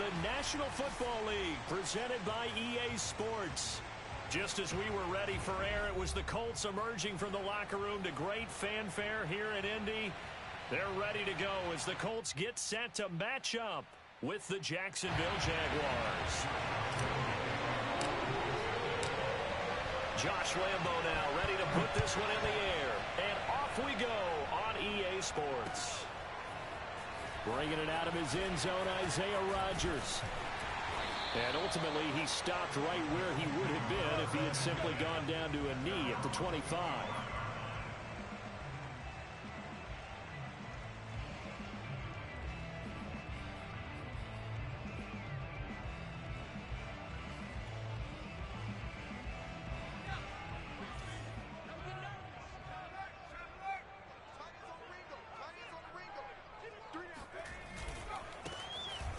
the National Football League, presented by EA Sports. Just as we were ready for air, it was the Colts emerging from the locker room to great fanfare here in Indy. They're ready to go as the Colts get set to match up with the Jacksonville Jaguars. Josh Lambo now ready to put this one in the air. And off we go on EA Sports. Bringing it out of his end zone, Isaiah Rodgers. And ultimately, he stopped right where he would have been if he had simply gone down to a knee at the 25.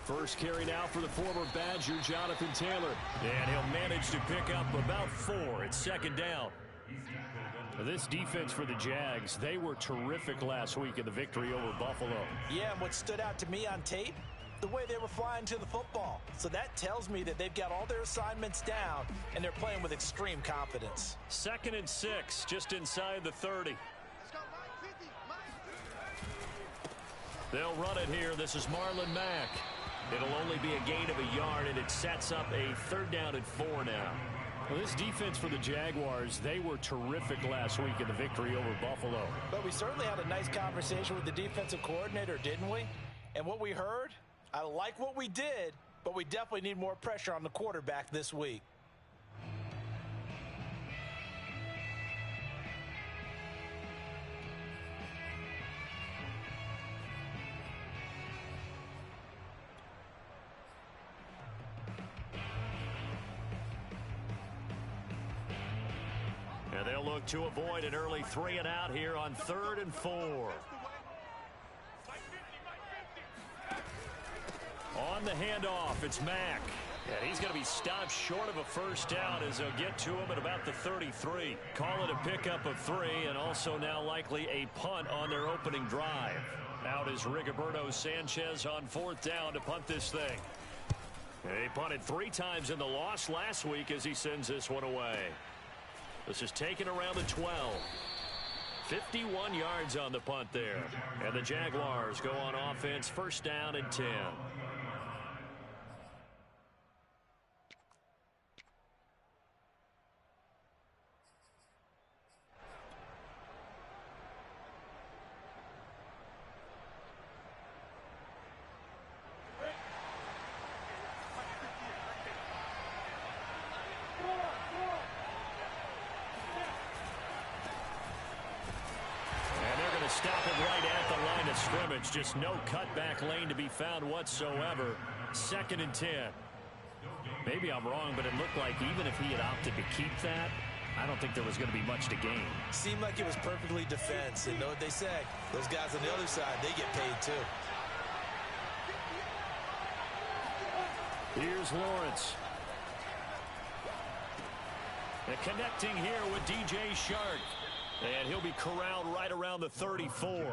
First carry now for the former Badger, Jonathan Taylor. And he'll manage to pick up about 4 at second down. This defense for the Jags, they were terrific last week in the victory over Buffalo. Yeah, and what stood out to me on tape, the way they were flying to the football. So that tells me that they've got all their assignments down, and they're playing with extreme confidence. 2nd and 6, just inside the 30. They'll run it here. This is Marlon Mack. It'll only be a gain of a yard, and it sets up a 3rd down and 4 now. Well, this defense for the Jaguars, they were terrific last week in the victory over Buffalo. But we certainly had a nice conversation with the defensive coordinator, didn't we? And what we heard, I like what we did, but we definitely need more pressure on the quarterback this week. And they'll look to avoid an early 3 and out here on 3rd and 4. On the handoff, it's Mack. And he's going to be stopped short of a 1st down as they'll get to him at about the 33. Call it a pickup of 3, and also now likely a punt on their opening drive. Out is Rigoberto Sanchez on 4th down to punt this thing. He punted 3 times in the loss last week as he sends this one away. This is taken around the 12. 51 yards on the punt there. And the Jaguars go on offense, 1st down and 10. Stop it right at the line of scrimmage. Just no cutback lane to be found whatsoever. 2nd and 10. Maybe I'm wrong, but it looked like even if he had opted to keep that, I don't think there was going to be much to gain. Seemed like it was perfectly defense. And know what they say? Those guys on the other side, they get paid too. Here's Lawrence. And connecting here with DJ Shark. And he'll be corralled right around the 34.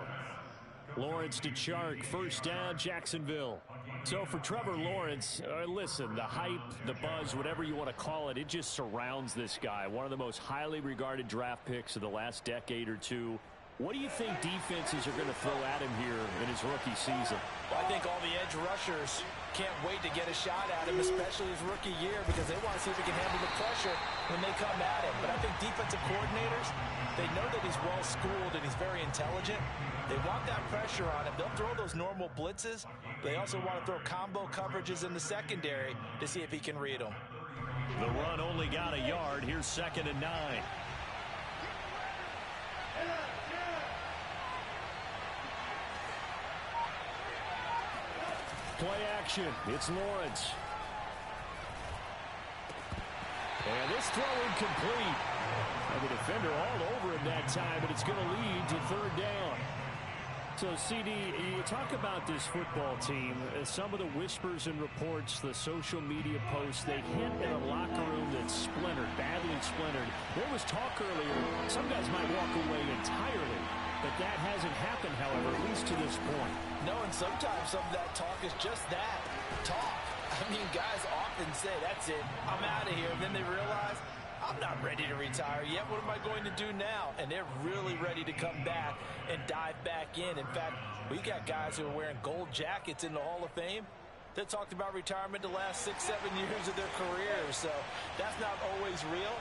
Lawrence to Chark, 1st down, Jacksonville. So for Trevor Lawrence, listen, the hype, the buzz, whatever you want to call it, it just surrounds this guy. One of the most highly regarded draft picks of the last decade or two. What do you think defenses are going to throw at him here in his rookie season? Well, I think all the edge rushers can't wait to get a shot at him, especially his rookie year, because they want to see if he can handle the pressure when they come at him. But I think defensive coordinators, they know that he's well-schooled and he's very intelligent. They want that pressure on him. They'll throw those normal blitzes. They also want to throw combo coverages in the secondary to see if he can read them. The run only got a yard. Here's 2nd and 9. Play action. It's Lawrence. And this throw incomplete. And the defender all over him that time, but it's going to lead to 3rd down. So, CD, you talk about this football team. Some of the whispers and reports, the social media posts, they hint at a locker room that's splintered, badly splintered. There was talk earlier, some guys might walk away entirely. But that hasn't happened, however, at least to this point. No, and sometimes some of that talk is just that, talk. I mean, guys often say, that's it, I'm out of here. And then they realize, I'm not ready to retire yet. What am I going to do now? And they're really ready to come back and dive back in. In fact, we got guys who are wearing gold jackets in the Hall of Fame that talked about retirement the last 6-7 years of their careers. So that's not always real.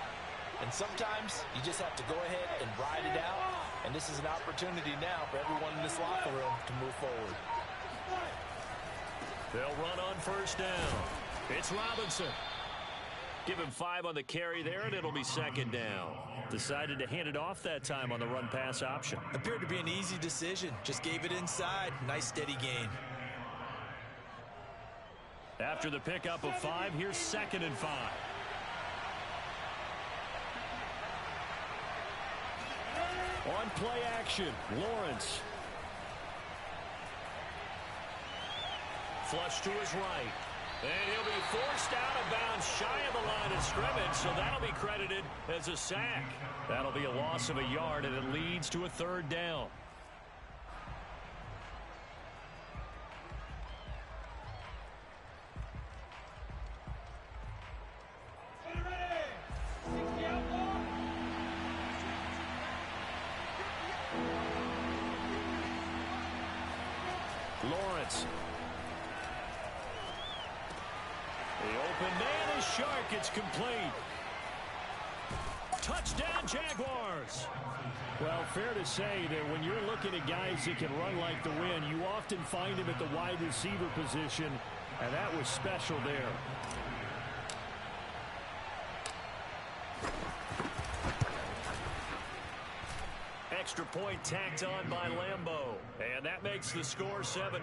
And sometimes you just have to go ahead and ride it out. And this is an opportunity now for everyone in this locker room to move forward. They'll run on first down. It's Robinson. Give him 5 on the carry there, and it'll be second down. Decided to hand it off that time on the run-pass option. Appeared to be an easy decision. Just gave it inside. Nice, steady gain. After the pickup of 5, here's 2nd and 5. On play action, Lawrence. Flush to his right. And he'll be forced out of bounds shy of the line of scrimmage, so that'll be credited as a sack. That'll be a loss of a yard, and it leads to a 3rd down. Lawrence. The open man is Shark. It's complete. Touchdown, Jaguars. Well, fair to say that when you're looking at guys that can run like the wind, you often find him at the wide receiver position, and that was special there. Extra point tacked on by Lambeau, and that makes the score 7-0.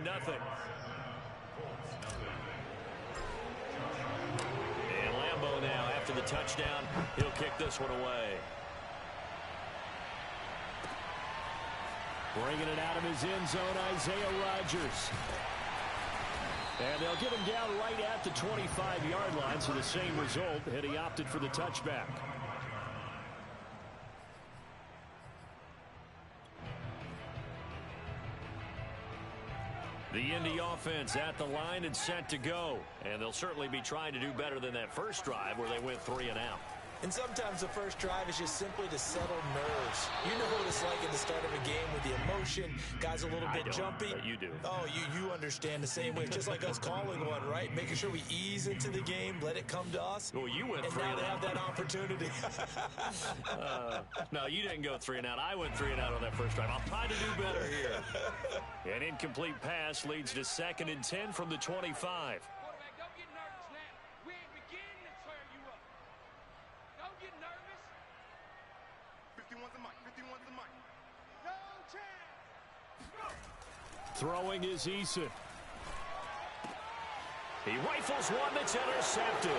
And Lambeau now, after the touchdown, he'll kick this one away. Bringing it out of his end zone, Isaiah Rodgers. And they'll get him down right at the 25-yard line, so the same result, and he opted for the touchback. The Indy offense at the line and set to go. And they'll certainly be trying to do better than that first drive where they went 3 and out. And sometimes the first drive is just simply to settle nerves. You know what it's like at the start of a game with the emotion. Guys a little bit jumpy. But you do. Oh, you understand the same way. It's just like us calling one, right? Making sure we ease into the game, let it come to us. Well, you went 3 and out. And now they have that opportunity. No, you didn't go 3 and out. I went 3 and out on that first drive. I'll try to do better here. An incomplete pass leads to 2nd and 10 from the 25. Throwing is Eason. He rifles one that's intercepted.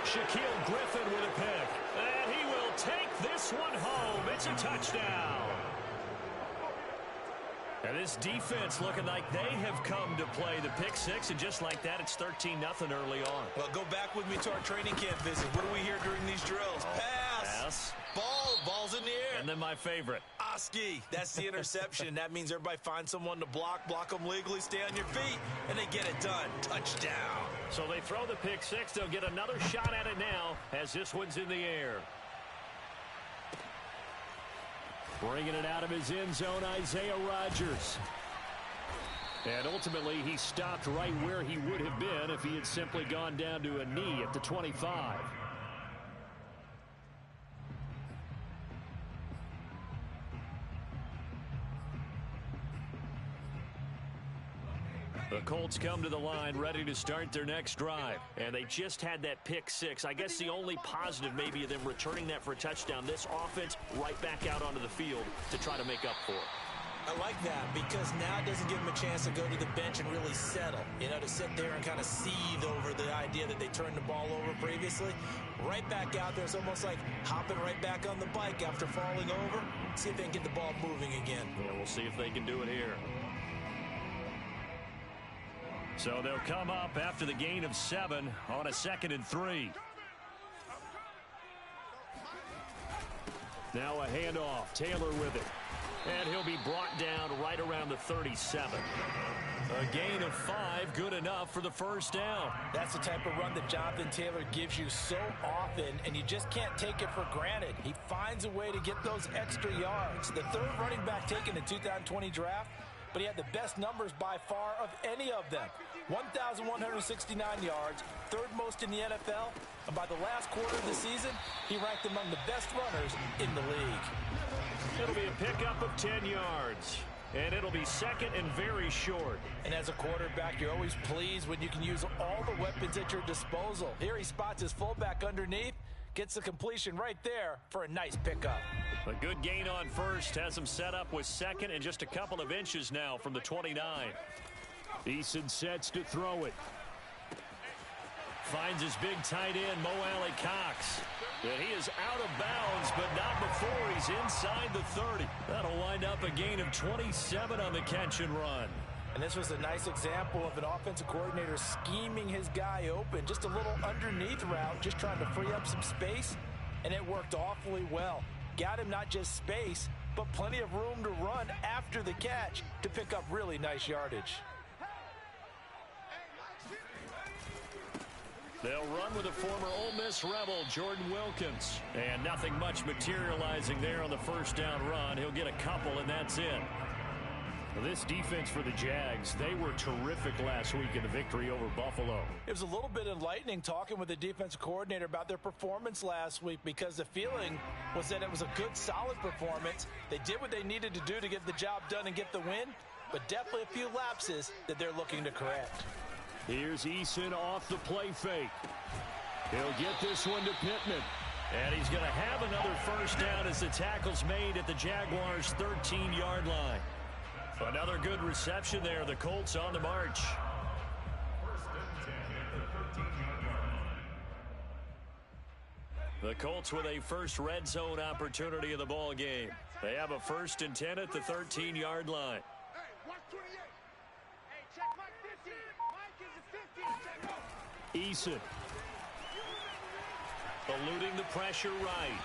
Shaquille Griffin with a pick. And he will take this one home. It's a touchdown. And this defense looking like they have come to play the pick six, and just like that, it's 13-0 early on. Well, go back with me to our training camp visit. What do we hear during these drills? Pass. Ball's in the air. And then my favorite. Oski. That's the interception. That means everybody finds someone to block them legally, stay on your feet, and they get it done. Touchdown. So they throw the pick six. They'll get another shot at it now as this one's in the air. Bringing it out of his end zone, Isaiah Rodgers. And ultimately, he stopped right where he would have been if he had simply gone down to a knee at the 25. The Colts come to the line ready to start their next drive. And they just had that pick six. I guess the only positive maybe of them returning that for a touchdown. This offense right back out onto the field to try to make up for it. I like that because now it doesn't give them a chance to go to the bench and really settle. You know, to sit there and kind of seethe over the idea that they turned the ball over previously. Right back out there. It's almost like hopping right back on the bike after falling over. See if they can get the ball moving again. Yeah, we'll see if they can do it here. So they'll come up after the gain of 7 on a 2nd and 3. Now a handoff. Taylor with it. And he'll be brought down right around the 37. A gain of 5, good enough for the first down. That's the type of run that Jonathan Taylor gives you so often, and you just can't take it for granted. He finds a way to get those extra yards. The third running back taken in the 2020 draft, but he had the best numbers by far of any of them. 1,169 yards, third most in the NFL, and by the last quarter of the season, he ranked among the best runners in the league. It'll be a pickup of 10 yards, and it'll be second and very short. And as a quarterback, you're always pleased when you can use all the weapons at your disposal. Here he spots his fullback underneath, gets the completion right there for a nice pickup. A good gain on first has him set up with second and just a couple of inches now from the 29. Eason sets to throw it. Finds his big tight end, Mo Alley Cox. And he is out of bounds, but not before he's inside the 30. That'll wind up a gain of 27 on the catch and run. And this was a nice example of an offensive coordinator scheming his guy open. Just a little underneath route, just trying to free up some space, and it worked awfully well. Got him not just space, but plenty of room to run after the catch to pick up really nice yardage. They'll run with a former Ole Miss Rebel, Jordan Wilkins. And nothing much materializing there on the first down run. He'll get a couple, and that's it. Well, this defense for the Jags, they were terrific last week in the victory over Buffalo. It was a little bit enlightening talking with the defensive coordinator about their performance last week, because the feeling was that it was a good, solid performance. They did what they needed to do to get the job done and get the win, but definitely a few lapses that they're looking to correct. Here's Eason off the play fake. He'll get this one to Pittman. And he's going to have another first down as the tackle's made at the Jaguars' 13-yard line. Another good reception there. The Colts on the march. The Colts with a first red zone opportunity of the ball game. They have a 1st and 10 at the 13-yard line. Eason. Eluding the pressure right.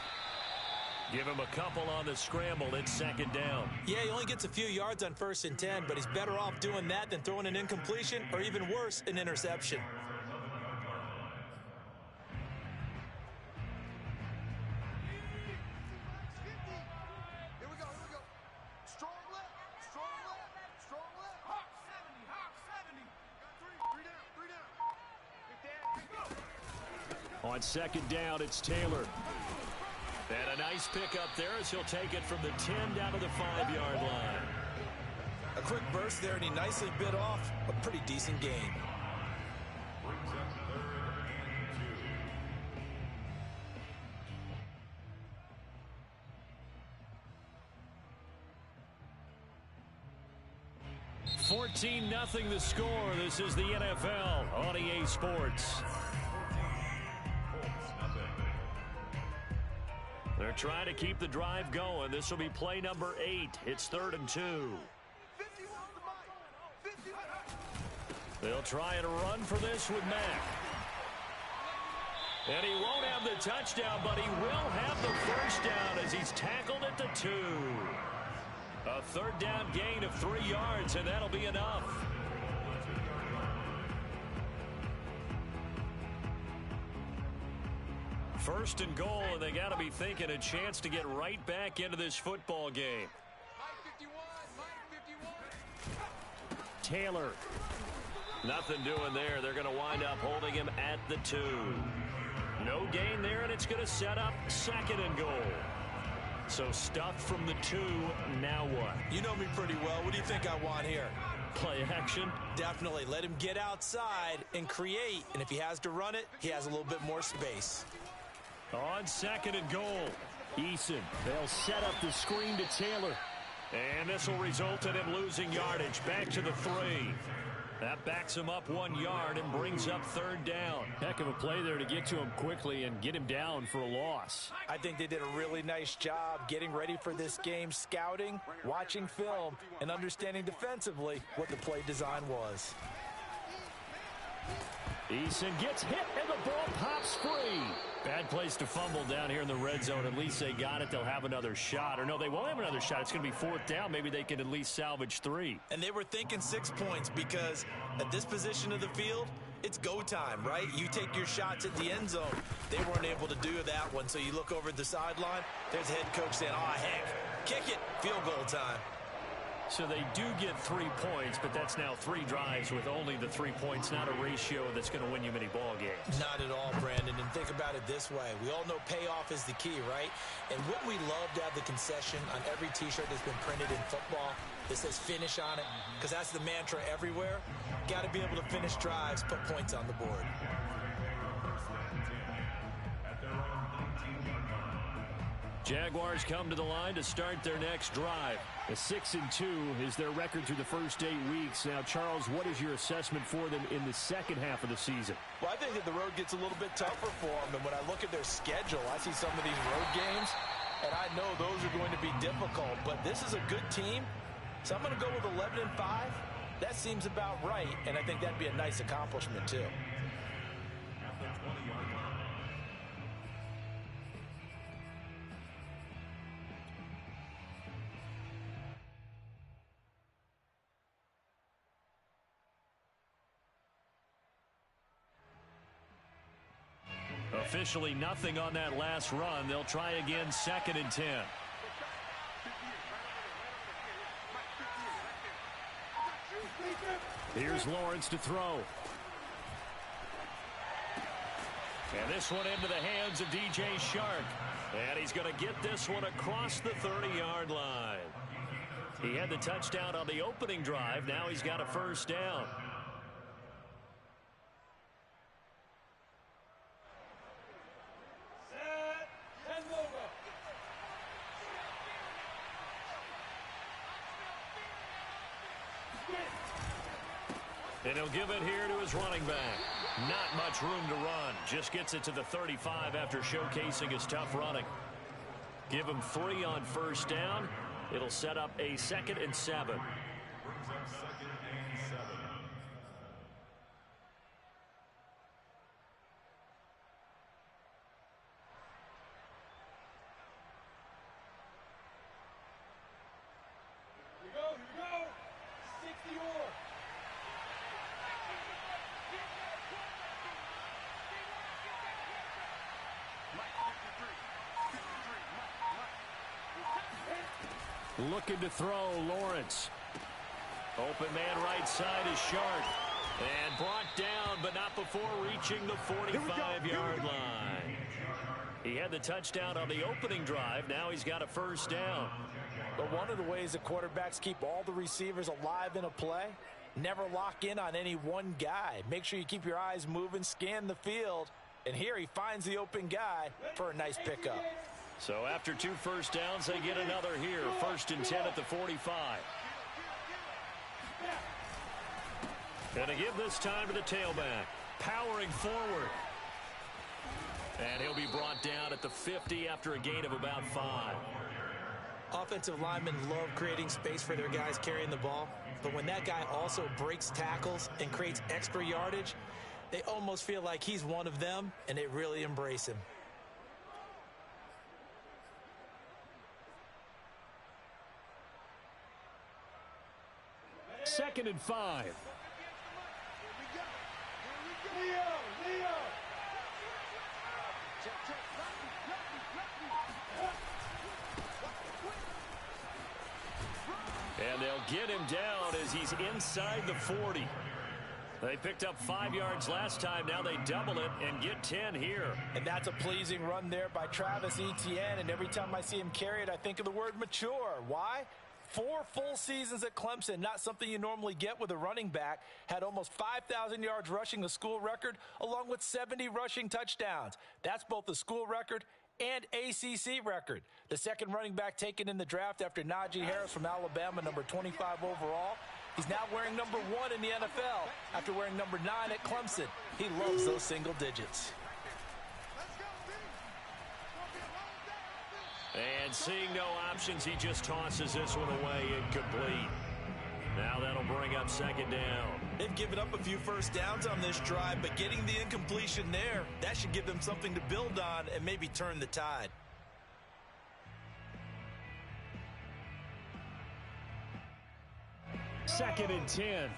Give him a couple on the scramble. It's second down. Yeah, he only gets a few yards on 1st and 10, but he's better off doing that than throwing an incompletion or even worse, an interception. Here we go. Strong left. Hawk 70. Three down. On second down, it's Taylor. And a nice pickup there as he'll take it from the 10 down to the 5-yard line. A quick burst there, and he nicely bit off a pretty decent gain. $14-0 the score. This is the NFL on EA Sports. They're trying to keep the drive going. This will be play number 8. It's 3rd and 2. They'll try and run for this with Mack. And he won't have the touchdown, but he will have the first down as he's tackled at the 2. A 3rd down gain of 3 yards, and that'll be enough. First and goal, and they got to be thinking a chance to get right back into this football game. Taylor. Nothing doing there. They're going to wind up holding him at the 2. No gain there, and it's going to set up 2nd and goal. So stuffed from the 2, now what? You know me pretty well. What do you think I want here? Play action? Definitely. Let him get outside and create, and if he has to run it, he has a little bit more space. On 2nd and goal, Eason. They'll set up the screen to Taylor. And this will result in him losing yardage. Back to the 3. That backs him up 1 yard and brings up 3rd down. Heck of a play there to get to him quickly and get him down for a loss. I think they did a really nice job getting ready for this game, scouting, watching film, and understanding defensively what the play design was. Eason gets hit, and the ball pops free. Bad place to fumble down here in the red zone. At least they got it. They'll have another shot. Or no, they won't have another shot. It's going to be fourth down. Maybe they can at least salvage 3. And they were thinking 6 points because at this position of the field, it's go time, right? You take your shots at the end zone. They weren't able to do that one. So you look over at the sideline. There's the head coach saying, oh, heck, kick it. Field goal time. So they do get 3 points, but that's now 3 drives with only the 3 points, not a ratio that's going to win you many ball games. Not at all, Brandon. And think about it this way. We all know payoff is the key, right? And wouldn't we love to have the concession on every T-shirt that's been printed in football that says finish on it? Because that's the mantra everywhere. Got to be able to finish drives, put points on the board. Jaguars come to the line to start their next drive. A 6-2 is their record through the first 8 weeks. Now, Charles, what is your assessment for them in the second half of the season? Well, I think that the road gets a little bit tougher for them. And when I look at their schedule, I see some of these road games, and I know those are going to be difficult. But this is a good team, so I'm going to go with 11-5. That seems about right, and I think that'd be a nice accomplishment, too. Officially nothing on that last run. They'll try again, 2nd and 10. Here's Lawrence to throw. And this one into the hands of DJ Shark. And he's going to get this one across the 30-yard line. He had the touchdown on the opening drive. Now he's got a first down. And he'll give it here to his running back. Not much room to run. Just gets it to the 35 after showcasing his tough running. Give him 3 on first down. It'll set up a 2nd and 7. Looking to throw, Lawrence. Open man right side is Shark. And brought down, but not before reaching the 45-yard line. He had the touchdown on the opening drive. Now he's got a first down. But one of the ways that quarterbacks keep all the receivers alive in a play, never lock in on any one guy. Make sure you keep your eyes moving, scan the field. And here he finds the open guy for a nice pickup. So after 2 first downs, they get another here. 1st and 10 at the 45. And to give this time to the tailback. Powering forward. And he'll be brought down at the 50 after a gain of about 5. Offensive linemen love creating space for their guys carrying the ball. But when that guy also breaks tackles and creates extra yardage, they almost feel like he's one of them, and they really embrace him. 2nd and 5. And they'll get him down as he's inside the 40. They picked up 5 yards last time. Now they double it and get 10 here. And that's a pleasing run there by Travis Etienne. And every time I see him carry it, I think of the word mature. Why? 4 full seasons at Clemson, not something you normally get with a running back. Had almost 5,000 yards rushing, the school record, along with 70 rushing touchdowns. That's both the school record and ACC record. The second running back taken in the draft after Najee Harris from Alabama, number 25 overall. He's now wearing number 1 in the NFL after wearing number 9 at Clemson. He loves those single digits. And seeing no options, he just tosses this one away incomplete. Now that'll bring up second down. They've given up a few first downs on this drive, but getting the incompletion there, that should give them something to build on and maybe turn the tide. Second and 10.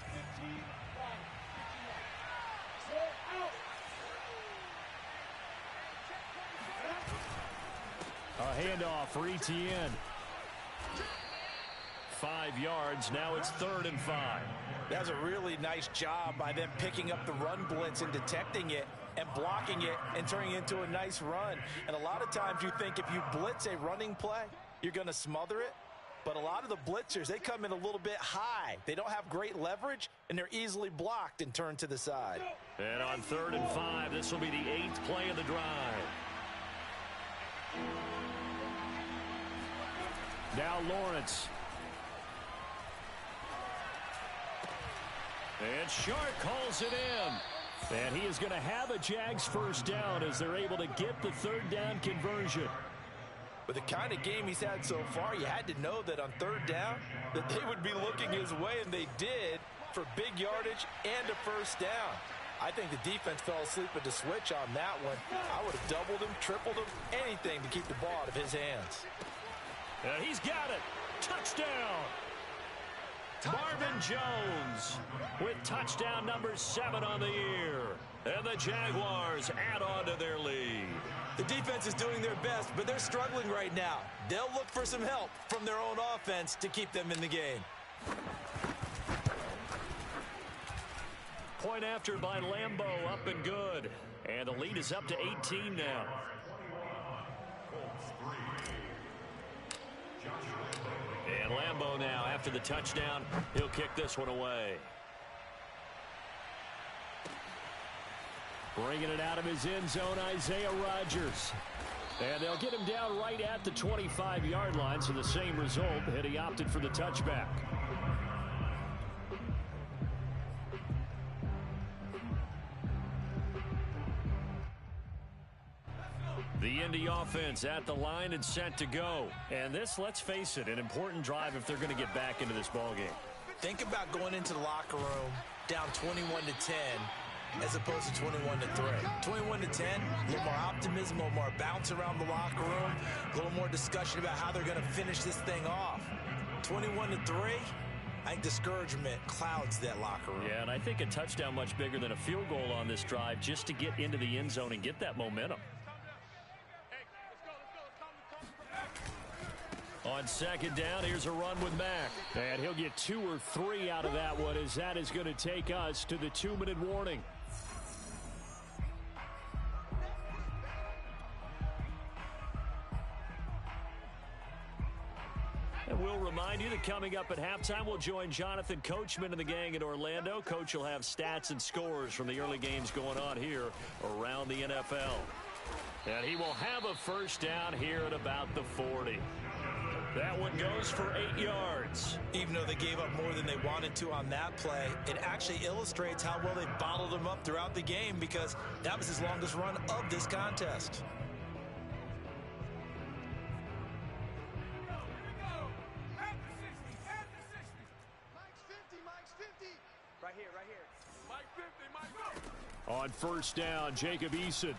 A handoff for Etienne. 5 yards. Now it's 3rd and 5. That's a really nice job by them picking up the run blitz and detecting it and blocking it and turning it into a nice run. And a lot of times you think if you blitz a running play, you're going to smother it. But a lot of the blitzers, they come in a little bit high. They don't have great leverage, and they're easily blocked and turned to the side. And on 3rd and 5, this will be the 8th play of the drive. Now Lawrence. And Shark calls it in. And he is going to have a Jags first down as they're able to get the 3rd down conversion. With the kind of game he's had so far, you had to know that on 3rd down that they would be looking his way, and they did, for big yardage and a first down. I think the defense fell asleep at the switch on that one. I would have doubled him, tripled him, anything to keep the ball out of his hands. And he's got it. Touchdown. Marvin Jones with touchdown number 7 on the year. And the Jaguars add on to their lead. The defense is doing their best, but they're struggling right now. They'll look for some help from their own offense to keep them in the game. Point after by Lambo, up and good. And the lead is up to 18 now. And Lambo now, after the touchdown, he'll kick this one away. Bringing it out of his end zone, Isaiah Rodgers. And they'll get him down right at the 25-yard line, so the same result, and he opted for the touchback. The Indy offense at the line and set to go. And this, let's face it, an important drive if they're going to get back into this ballgame. Think about going into the locker room down 21-10 as opposed to 21-3. 21-10, a little more optimism, a little more bounce around the locker room, a little more discussion about how they're going to finish this thing off. 21-3, I think discouragement clouds that locker room. Yeah, and I think a touchdown much bigger than a field goal on this drive just to get into the end zone and get that momentum. On 2nd down, here's a run with Mack. And he'll get 2 or 3 out of that one, as that is going to take us to the 2-minute warning. And we'll remind you that coming up at halftime, we'll join Jonathan Coachman and the gang in Orlando. Coach will have stats and scores from the early games going on here around the NFL. And he will have a first down here at about the 40. That one goes for 8 yards. Even though they gave up more than they wanted to on that play, it actually illustrates how well they bottled him up throughout the game, because that was his longest run of this contest. Right here. Mike 50, Mike 50. On 1st down, Jacob Eason.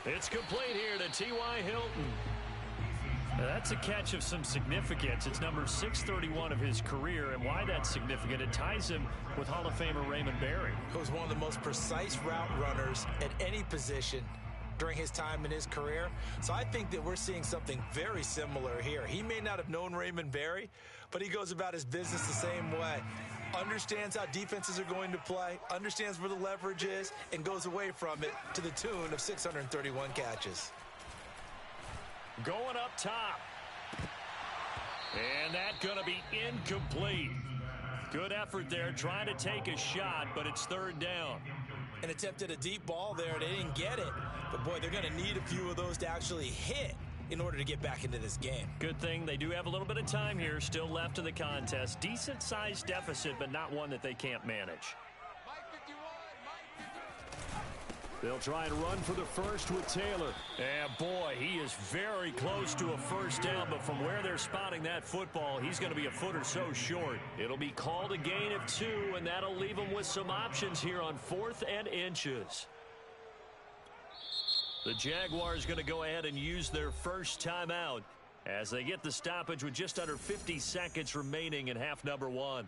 It's complete here to T.Y. Hilton. Now that's a catch of some significance. It's number 631 of his career, and why that's significant, it ties him with Hall of Famer Raymond Berry. He was one of the most precise route runners at any position during his time in his career. So I think that we're seeing something very similar here. He may not have known Raymond Berry, but he goes about his business the same way. Understands how defenses are going to play, understands where the leverage is, and goes away from it to the tune of 631 catches. Going up top. And that's going to be incomplete. Good effort there, trying to take a shot, but it's 3rd down. And attempted a deep ball there. They didn't get it. But, boy, they're going to need a few of those to actually hit in order to get back into this game. Good thing they do have a little bit of time here still left in the contest. Decent-sized deficit, but not one that they can't manage. Mike 51, Mike 51. They'll try and run for the first with Taylor. And boy, he is very close to a first down, but from where they're spotting that football, he's going to be a foot or so short. It'll be called a gain of 2, and that'll leave them with some options here on 4th and inches. The Jaguars going to go ahead and use their first timeout as they get the stoppage with just under 50 seconds remaining in half number 1.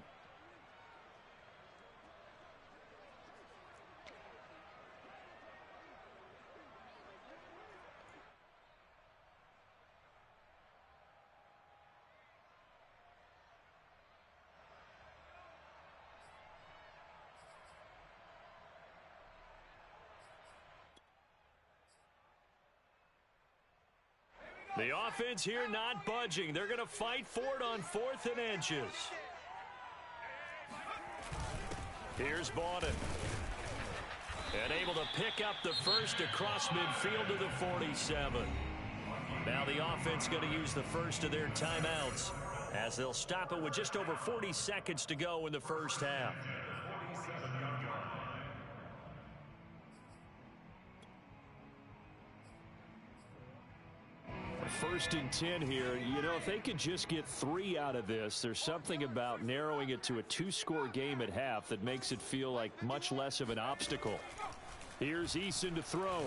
The offense here not budging. They're going to fight for it on 4th and inches. Here's Bawden. And able to pick up the first across midfield to the 47. Now the offense going to use the first of their timeouts as they'll stop it with just over 40 seconds to go in the first half. First and 10 here. You know, if they could just get 3 out of this, there's something about narrowing it to a 2-score game at half that makes it feel like much less of an obstacle. Here's Eason to throw.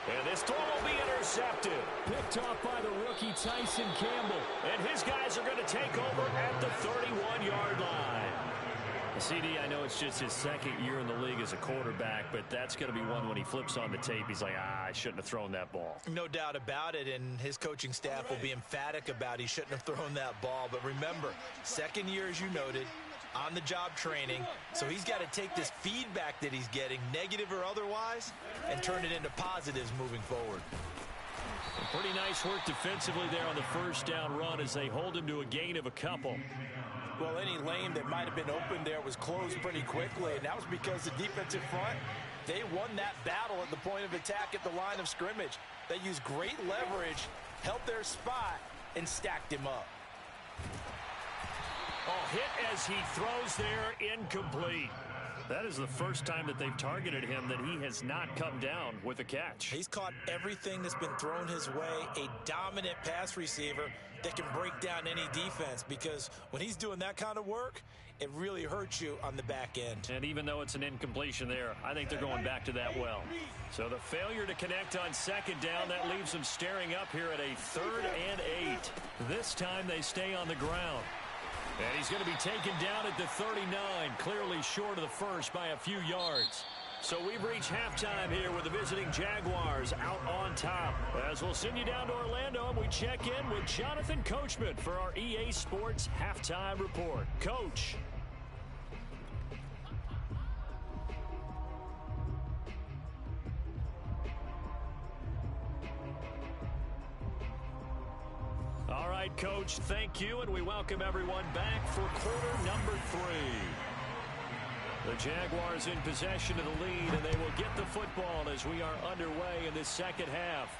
And this throw will be intercepted. Picked off by the rookie Tyson Campbell. And his guys are going to take over at the 31-yard line. CD, I know it's just his second year in the league as a quarterback, but that's going to be one when he flips on the tape. He's like, I shouldn't have thrown that ball. No doubt about it, and his coaching staff will be emphatic about he shouldn't have thrown that ball. But remember, second year, as you noted, on-the-job training, so he's got to take this feedback that he's getting, negative or otherwise, and turn it into positives moving forward. Pretty nice work defensively there on the first down run as they hold him to a gain of a couple. Well, any lane that might have been open there was closed pretty quickly, and that was because the defensive front, they won that battle at the point of attack at the line of scrimmage. They used great leverage, held their spot, and stacked him up. Oh, hit as he throws there, incomplete. That is the first time that they've targeted him that he has not come down with a catch. He's caught everything that's been thrown his way, a dominant pass receiver that can break down any defense, because when he's doing that kind of work, it really hurts you on the back end. And even though it's an incompletion there, I think they're going back to that well. So the failure to connect on second down, that leaves them staring up here at a 3rd and 8. This time they stay on the ground. And he's going to be taken down at the 39, clearly short of the first by a few yards. So we've reached halftime here with the visiting Jaguars out on top. As we'll send you down to Orlando, and we check in with Jonathan Coachman for our EA Sports Halftime Report. Coach. All right, Coach, thank you, and we welcome everyone back for quarter number 3. The Jaguars in possession of the lead, and they will get the football as we are underway in this second half.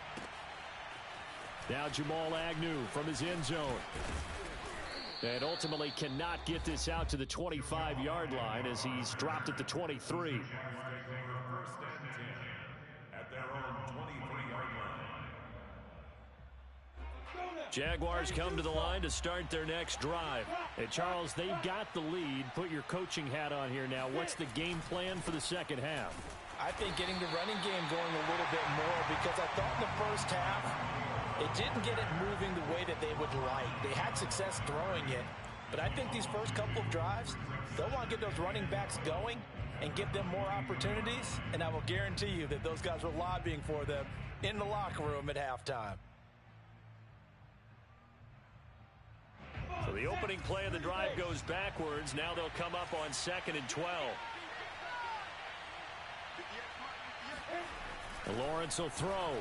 Now Jamal Agnew from his end zone. And ultimately cannot get this out to the 25-yard line as he's dropped at the 23. Jaguars come to the line to start their next drive. And Charles, they've got the lead. Put your coaching hat on here now. What's the game plan for the second half? I think getting the running game going a little bit more, because I thought in the first half it didn't get it moving the way that they would like. They had success throwing it, but I think these first couple of drives, they'll want to get those running backs going and give them more opportunities, and I will guarantee you that those guys were lobbying for them in the locker room at halftime. So the opening play of the drive goes backwards. Now they'll come up on 2nd and 12. And Lawrence will throw.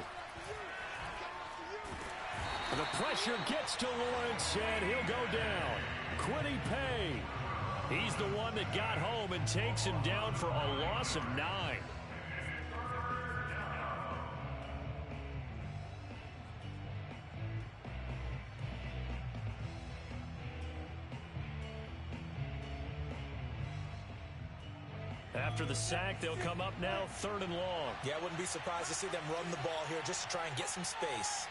And the pressure gets to Lawrence, and he'll go down. Quiddy Pay. He's the one that got home and takes him down for a loss of 9. After the sack, they'll come up now 3rd and long. Yeah, I wouldn't be surprised to see them run the ball here just to try and get some space.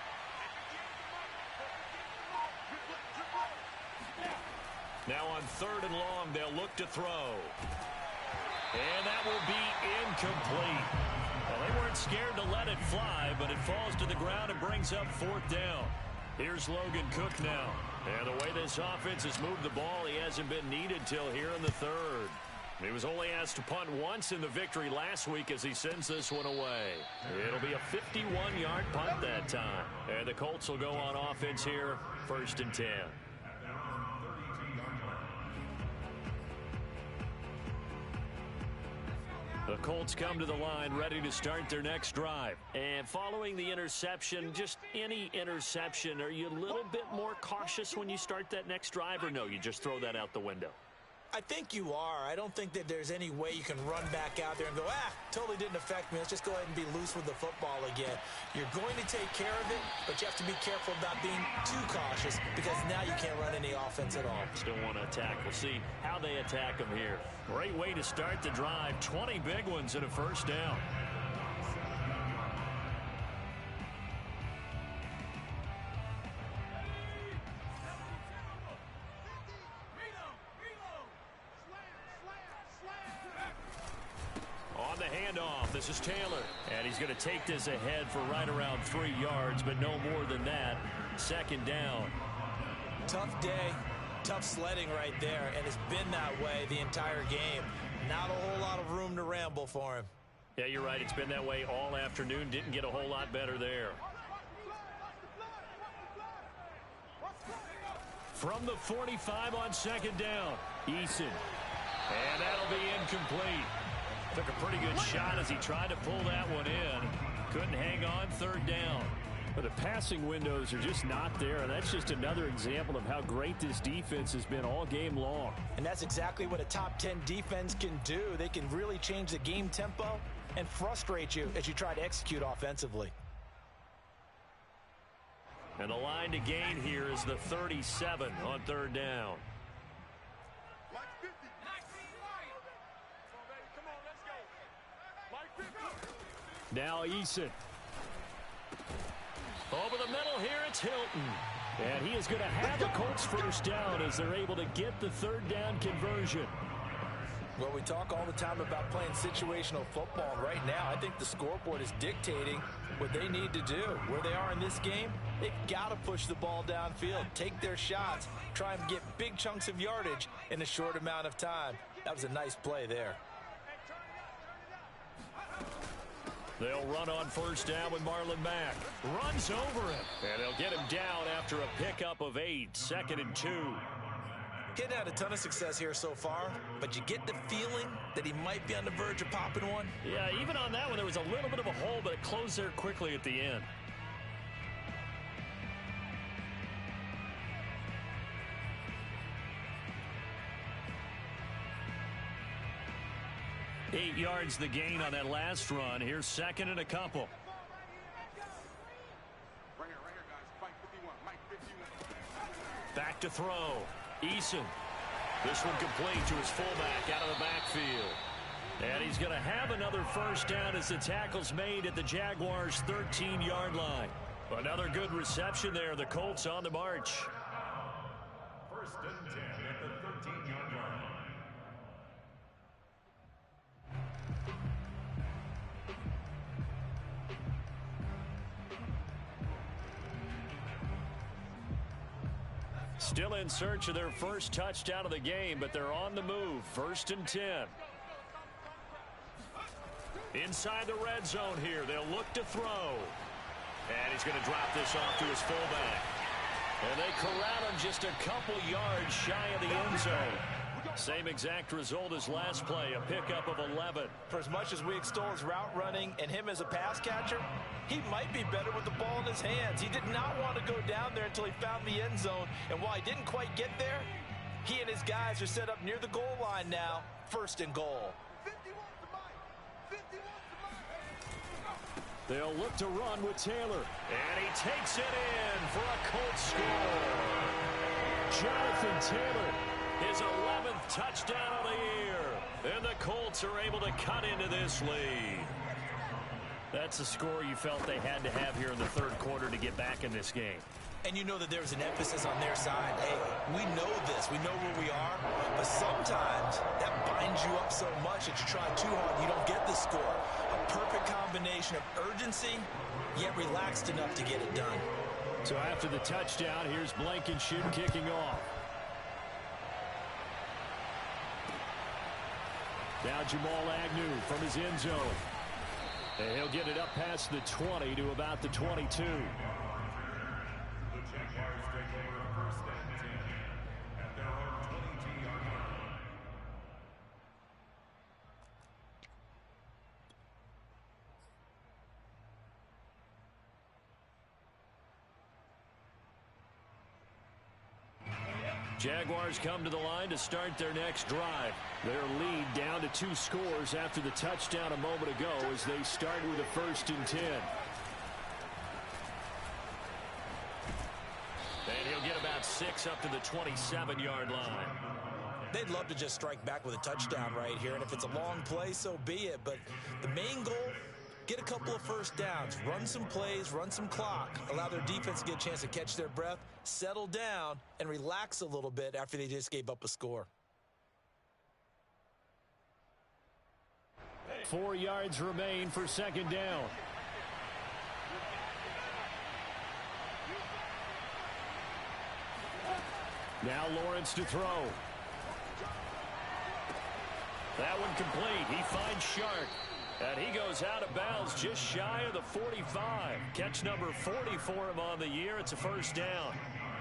Now on 3rd and long, they'll look to throw. And that will be incomplete. Well, they weren't scared to let it fly, but it falls to the ground and brings up 4th down. Here's Logan Cook now. And the way this offense has moved the ball, he hasn't been needed till here in the 3rd. He was only asked to punt once in the victory last week as he sends this one away. It'll be a 51-yard punt that time. And the Colts will go on offense here, 1st and 10. The Colts come to the line ready to start their next drive. And following the interception, just any interception, are you a little bit more cautious when you start that next drive, or no, you just throw that out the window? I think you are. I don't think that there's any way you can run back out there and go, totally didn't affect me. Let's just go ahead and be loose with the football again. You're going to take care of it, but you have to be careful about being too cautious because now you can't run any offense at all. Still want to attack. We'll see how they attack them here. Great way to start the drive. 20 big ones and a 1st down. On the handoff, this is Taylor. And he's going to take this ahead for right around 3 yards, but no more than that. 2nd down. Tough day, tough sledding right there, and it's been that way the entire game. Not a whole lot of room to ramble for him. Yeah, you're right. It's been that way all afternoon. Didn't get a whole lot better there. From the 45 on 2nd down, Eason. And that'll be incomplete. Took a pretty good shot as he tried to pull that one in. Couldn't hang on. 3rd down. But the passing windows are just not there, and that's just another example of how great this defense has been all game long. And that's exactly what a top 10 defense can do. They can really change the game tempo and frustrate you as you try to execute offensively. And the line to gain here is the 37 on 3rd down. Now Eason. Over the middle here, it's Hilton. And he is going to have the Colts 1st down as they're able to get the 3rd down conversion. Well, we talk all the time about playing situational football, and right now I think the scoreboard is dictating what they need to do. Where they are in this game, they've got to push the ball downfield, take their shots, try and get big chunks of yardage in a short amount of time. That was a nice play there. They'll run on 1st down with Marlon Mack. Runs over him. And they'll get him down after a pickup of 8. 2nd and 2. Getting had a ton of success here so far, but you get the feeling that he might be on the verge of popping one. Yeah, even on that one, there was a little bit of a hole, but it closed there quickly at the end. Eight yards the gain on that last run. Here's 2nd and a couple. Right here, guys. Mike 51. Mike 51. Back to throw. Eason. This one complete to his fullback out of the backfield. And he's going to have another 1st down as the tackle's made at the Jaguars' 13-yard line. Another good reception there. The Colts on the march. 1st and 10 at the 13-yard line. Still in search of their first touchdown of the game, but they're on the move. 1st and 10. Inside the red zone here. They'll look to throw. And he's going to drop this off to his fullback. And they corral him just a couple yards shy of the end zone. Same exact result as last play, a pickup of 11. For as much as we extol his route running and him as a pass catcher, he might be better with the ball in his hands. He did not want to go down there until he found the end zone. And while he didn't quite get there, he and his guys are set up near the goal line now. 1st and goal. They'll look to run with Taylor. And he takes it in for a Colts score. Jonathan Taylor, his 11th touchdown of the year. And the Colts are able to cut into this lead. That's a score you felt they had to have here in the third quarter to get back in this game. And you know that there's an emphasis on their side. Hey, we know this. We know where we are. But sometimes that binds you up so much that you try too hard and you don't get the score. A perfect combination of urgency, yet relaxed enough to get it done. So after the touchdown, here's Blankenship kicking off. Now Jamal Agnew from his end zone. And he'll get it up past the 20 to about the 22. Jaguars come to the line to start their next drive. Their lead down to 2 scores after the touchdown a moment ago as they start with a 1st and 10. And he'll get about 6 up to the 27-yard line. They'd love to just strike back with a touchdown right here, and if it's a long play, so be it. But the main goal, get a couple of first downs, run some plays, run some clock, allow their defense to get a chance to catch their breath, settle down, and relax a little bit after they just gave up a score. 4 yards remain for 2nd down. Now Lawrence to throw. That one complete. He finds Shark. And he goes out of bounds just shy of the 45. Catch number 40 for him on the year. It's a 1st down.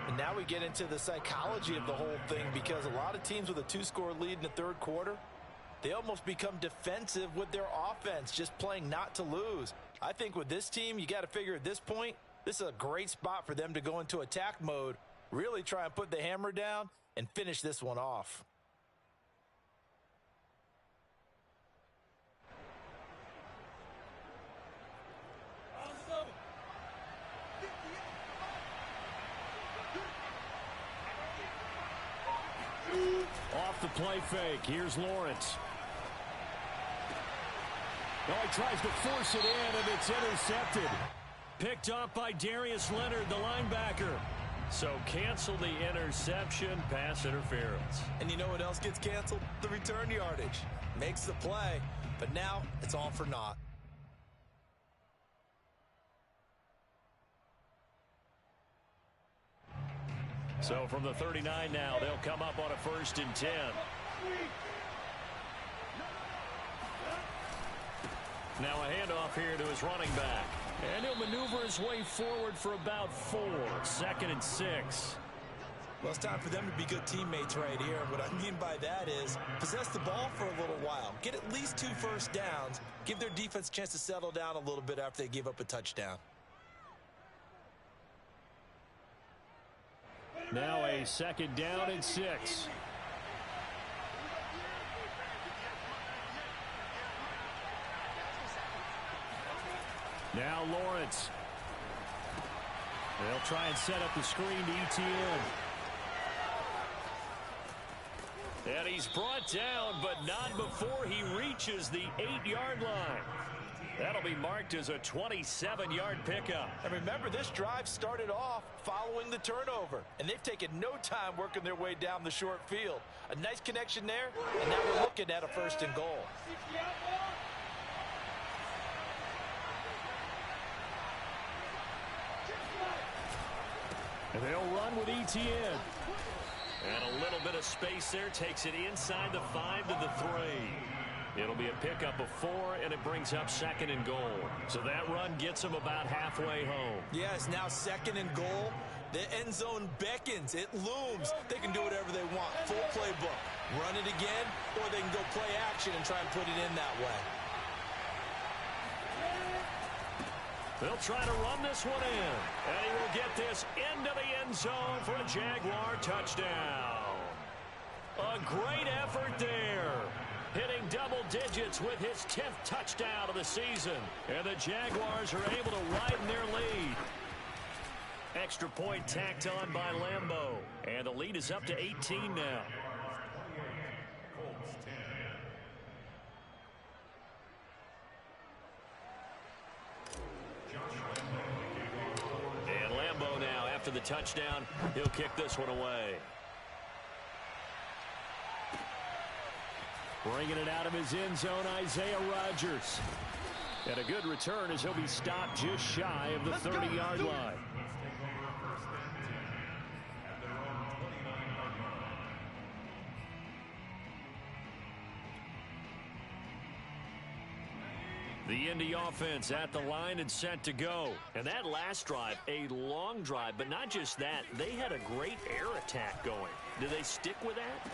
And now we get into the psychology of the whole thing, because a lot of teams with a 2-score lead in the third quarter, they almost become defensive with their offense, just playing not to lose. I think with this team, you got to figure at this point, this is a great spot for them to go into attack mode, really try and put the hammer down and finish this one off. Off the play fake. Here's Lawrence. Oh, he tries to force it in, and it's intercepted. Picked off by Darius Leonard, the linebacker. So cancel the interception, pass interference. And you know what else gets canceled? The return yardage. Makes the play, but now it's all for naught. So from the 39 now, they'll come up on a 1st and 10. Now a handoff here to his running back. And he'll maneuver his way forward for about 4. 2nd and 6. Well, it's time for them to be good teammates right here. What I mean by that is possess the ball for a little while. Get at least 2 first downs. Give their defense a chance to settle down a little bit after they give up a touchdown. Now a 2nd down and 6. Now Lawrence. They'll try and set up the screen to ETN. And he's brought down, but not before he reaches the 8-yard line. That'll be marked as a 27-yard pickup. And remember, this drive started off following the turnover, and they've taken no time working their way down the short field. A nice connection there, and now we're looking at a 1st and goal. And they'll run with ETN. And a little bit of space there takes it inside the 5 to the 3. It'll be a pickup of 4, and it brings up 2nd and goal. So that run gets them about halfway home. Yes, now 2nd and goal. The end zone beckons. It looms. They can do whatever they want. Full playbook. Run it again, or they can go play action and try and put it in that way. They'll try to run this one in. And he will get this into the end zone for a Jaguar touchdown. A great effort there. Hitting double digits with his 10th touchdown of the season. And the Jaguars are able to widen their lead. Extra point tacked on by Lambeau. And the lead is up to 18 now. after the touchdown. He'll kick this one away. Bringing it out of his end zone, Isaiah Rodgers. And a good return as he'll be stopped just shy of the 30-yard line. The Indy offense at the line and set to go. And that last drive, a long drive, but not just that. They had a great air attack going. Do they stick with that?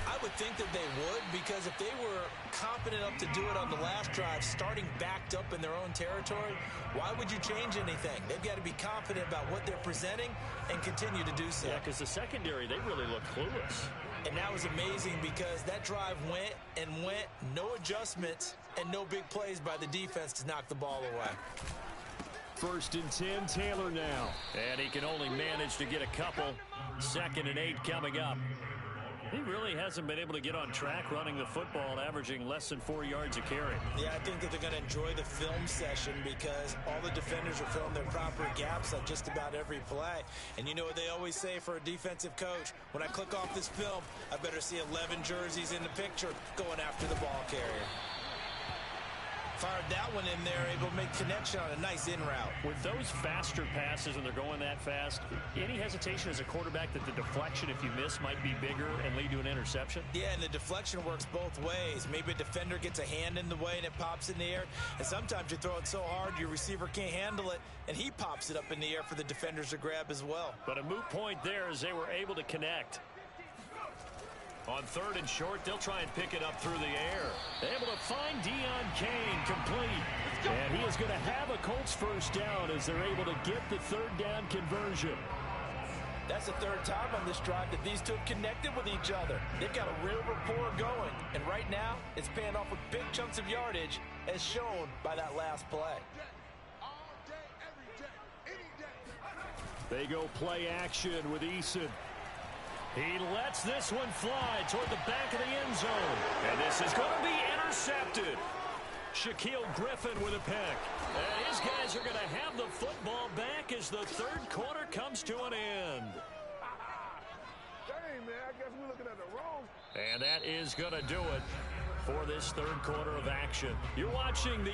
I would think that they would, because if they were confident enough to do it on the last drive, starting backed up in their own territory, why would you change anything? They've got to be confident about what they're presenting and continue to do so. Yeah, because the secondary, they really look clueless. And that was amazing because that drive went and went, no adjustments and no big plays by the defense to knock the ball away. 1st and 10, Taylor now. And he can only manage to get a couple. 2nd and 8 coming up. He really hasn't been able to get on track running the football, averaging less than 4 yards a carry. Yeah, I think that they're going to enjoy the film session because all the defenders are filling their proper gaps on just about every play. And you know what they always say for a defensive coach? When I click off this film, I better see 11 jerseys in the picture going after the ball carrier. Fired that one in there, able to make connection on a nice in route. With those faster passes and they're going that fast, any hesitation as a quarterback that the deflection, if you miss, might be bigger and lead to an interception? Yeah, and the deflection works both ways. Maybe a defender gets a hand in the way and it pops in the air. And sometimes you throw it so hard your receiver can't handle it, and he pops it up in the air for the defenders to grab as well. But a moot point there as they were able to connect. On 3rd and short, they'll try and pick it up through the air. Able to find Deion Kane complete. And he is going to have a Colts first down as they're able to get the 3rd down conversion. That's the 3rd time on this drive that these two have connected with each other. They've got a real rapport going. And right now, it's paying off with big chunks of yardage as shown by that last play. They go play action with Eason. He lets this one fly toward the back of the end zone. And this is going to be intercepted. Shaquille Griffin with a pick. And his guys are going to have the football back as the 3rd quarter comes to an end. Dang, man, I guess we're looking at the wrong. And that is going to do it for this 3rd quarter of action. You're watching the...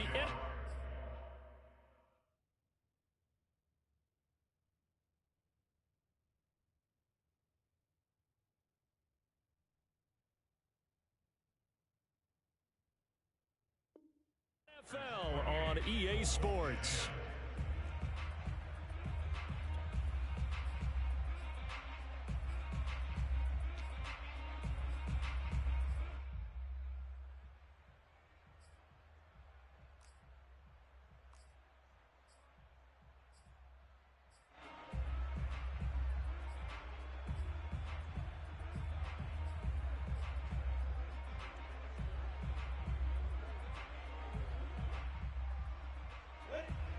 OMFL on EA Sports.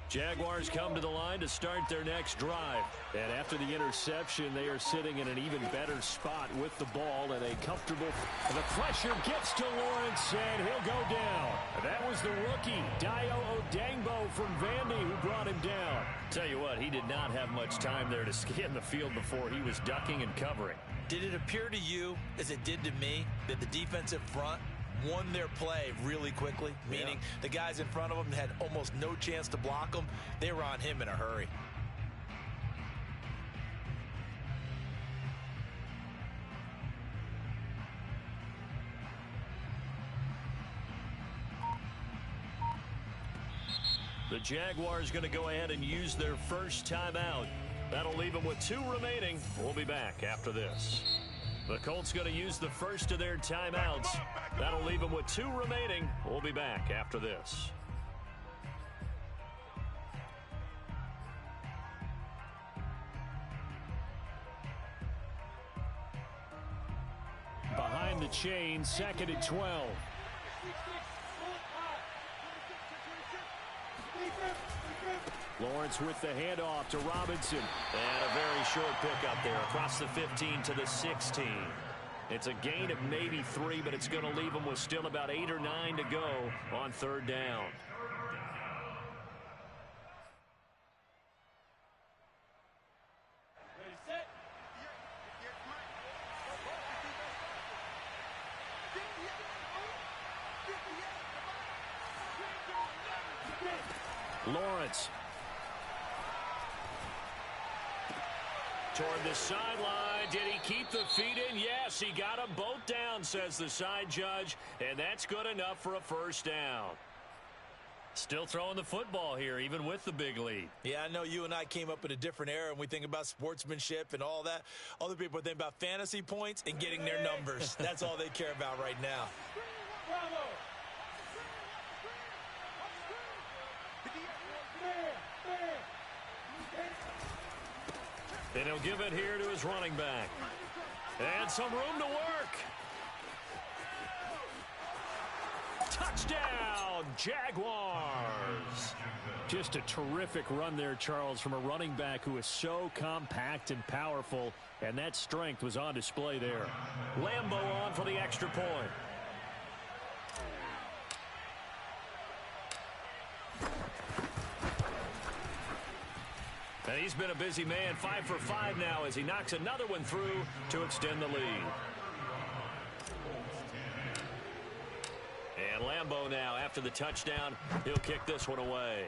Jaguars come to the line to start their next drive. And after the interception, they are sitting in an even better spot with the ball and a comfortable... And the pressure gets to Lawrence, and he'll go down. That was the rookie, Dio Odangbo from Vandy, who brought him down. Tell you what, he did not have much time there to scan the field before he was ducking and covering. Did it appear to you, as it did to me, that the defensive front won their play really quickly, meaning the guys in front of them had almost no chance to block them? They were on him in a hurry. The Jaguars going to go ahead and use their first timeout. That'll leave them with 2 remaining. We'll be back after this. The Colts going to use the first of their timeouts. That'll leave them with 2 remaining. We'll be back after this. Behind the chain, 2nd and 12. Lawrence with the handoff to Robinson. And a very short pickup there across the 15 to the 16. It's a gain of maybe 3, but it's going to leave them with still about 8 or 9 to go on 3rd down. Lawrence. Toward the sideline. Did he keep the feet in? Yes, he got them both down, says the side judge. And that's good enough for a first down. Still throwing the football here, even with the big lead. Yeah, I know you and I came up in a different era, and we think about sportsmanship and all that. Other people think about fantasy points and getting their numbers. That's all they care about right now. And he'll give it here to his running back. And some room to work. Touchdown, Jaguars. Just a terrific run there, Charles, from a running back who is so compact and powerful, and that strength was on display there. Lambo on for the extra point. And he's been a busy man, 5 for 5 now as he knocks another one through to extend the lead. And Lambo now, after the touchdown, he'll kick this one away.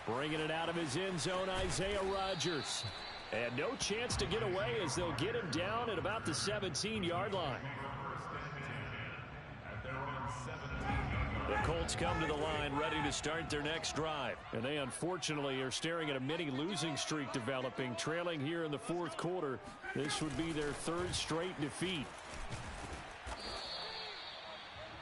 Bringing it out of his end zone, Isaiah Rodgers. And no chance to get away as they'll get him down at about the 17-yard line. The Colts come to the line ready to start their next drive. And they unfortunately are staring at a mini losing streak developing, trailing here in the fourth quarter. This would be their third straight defeat.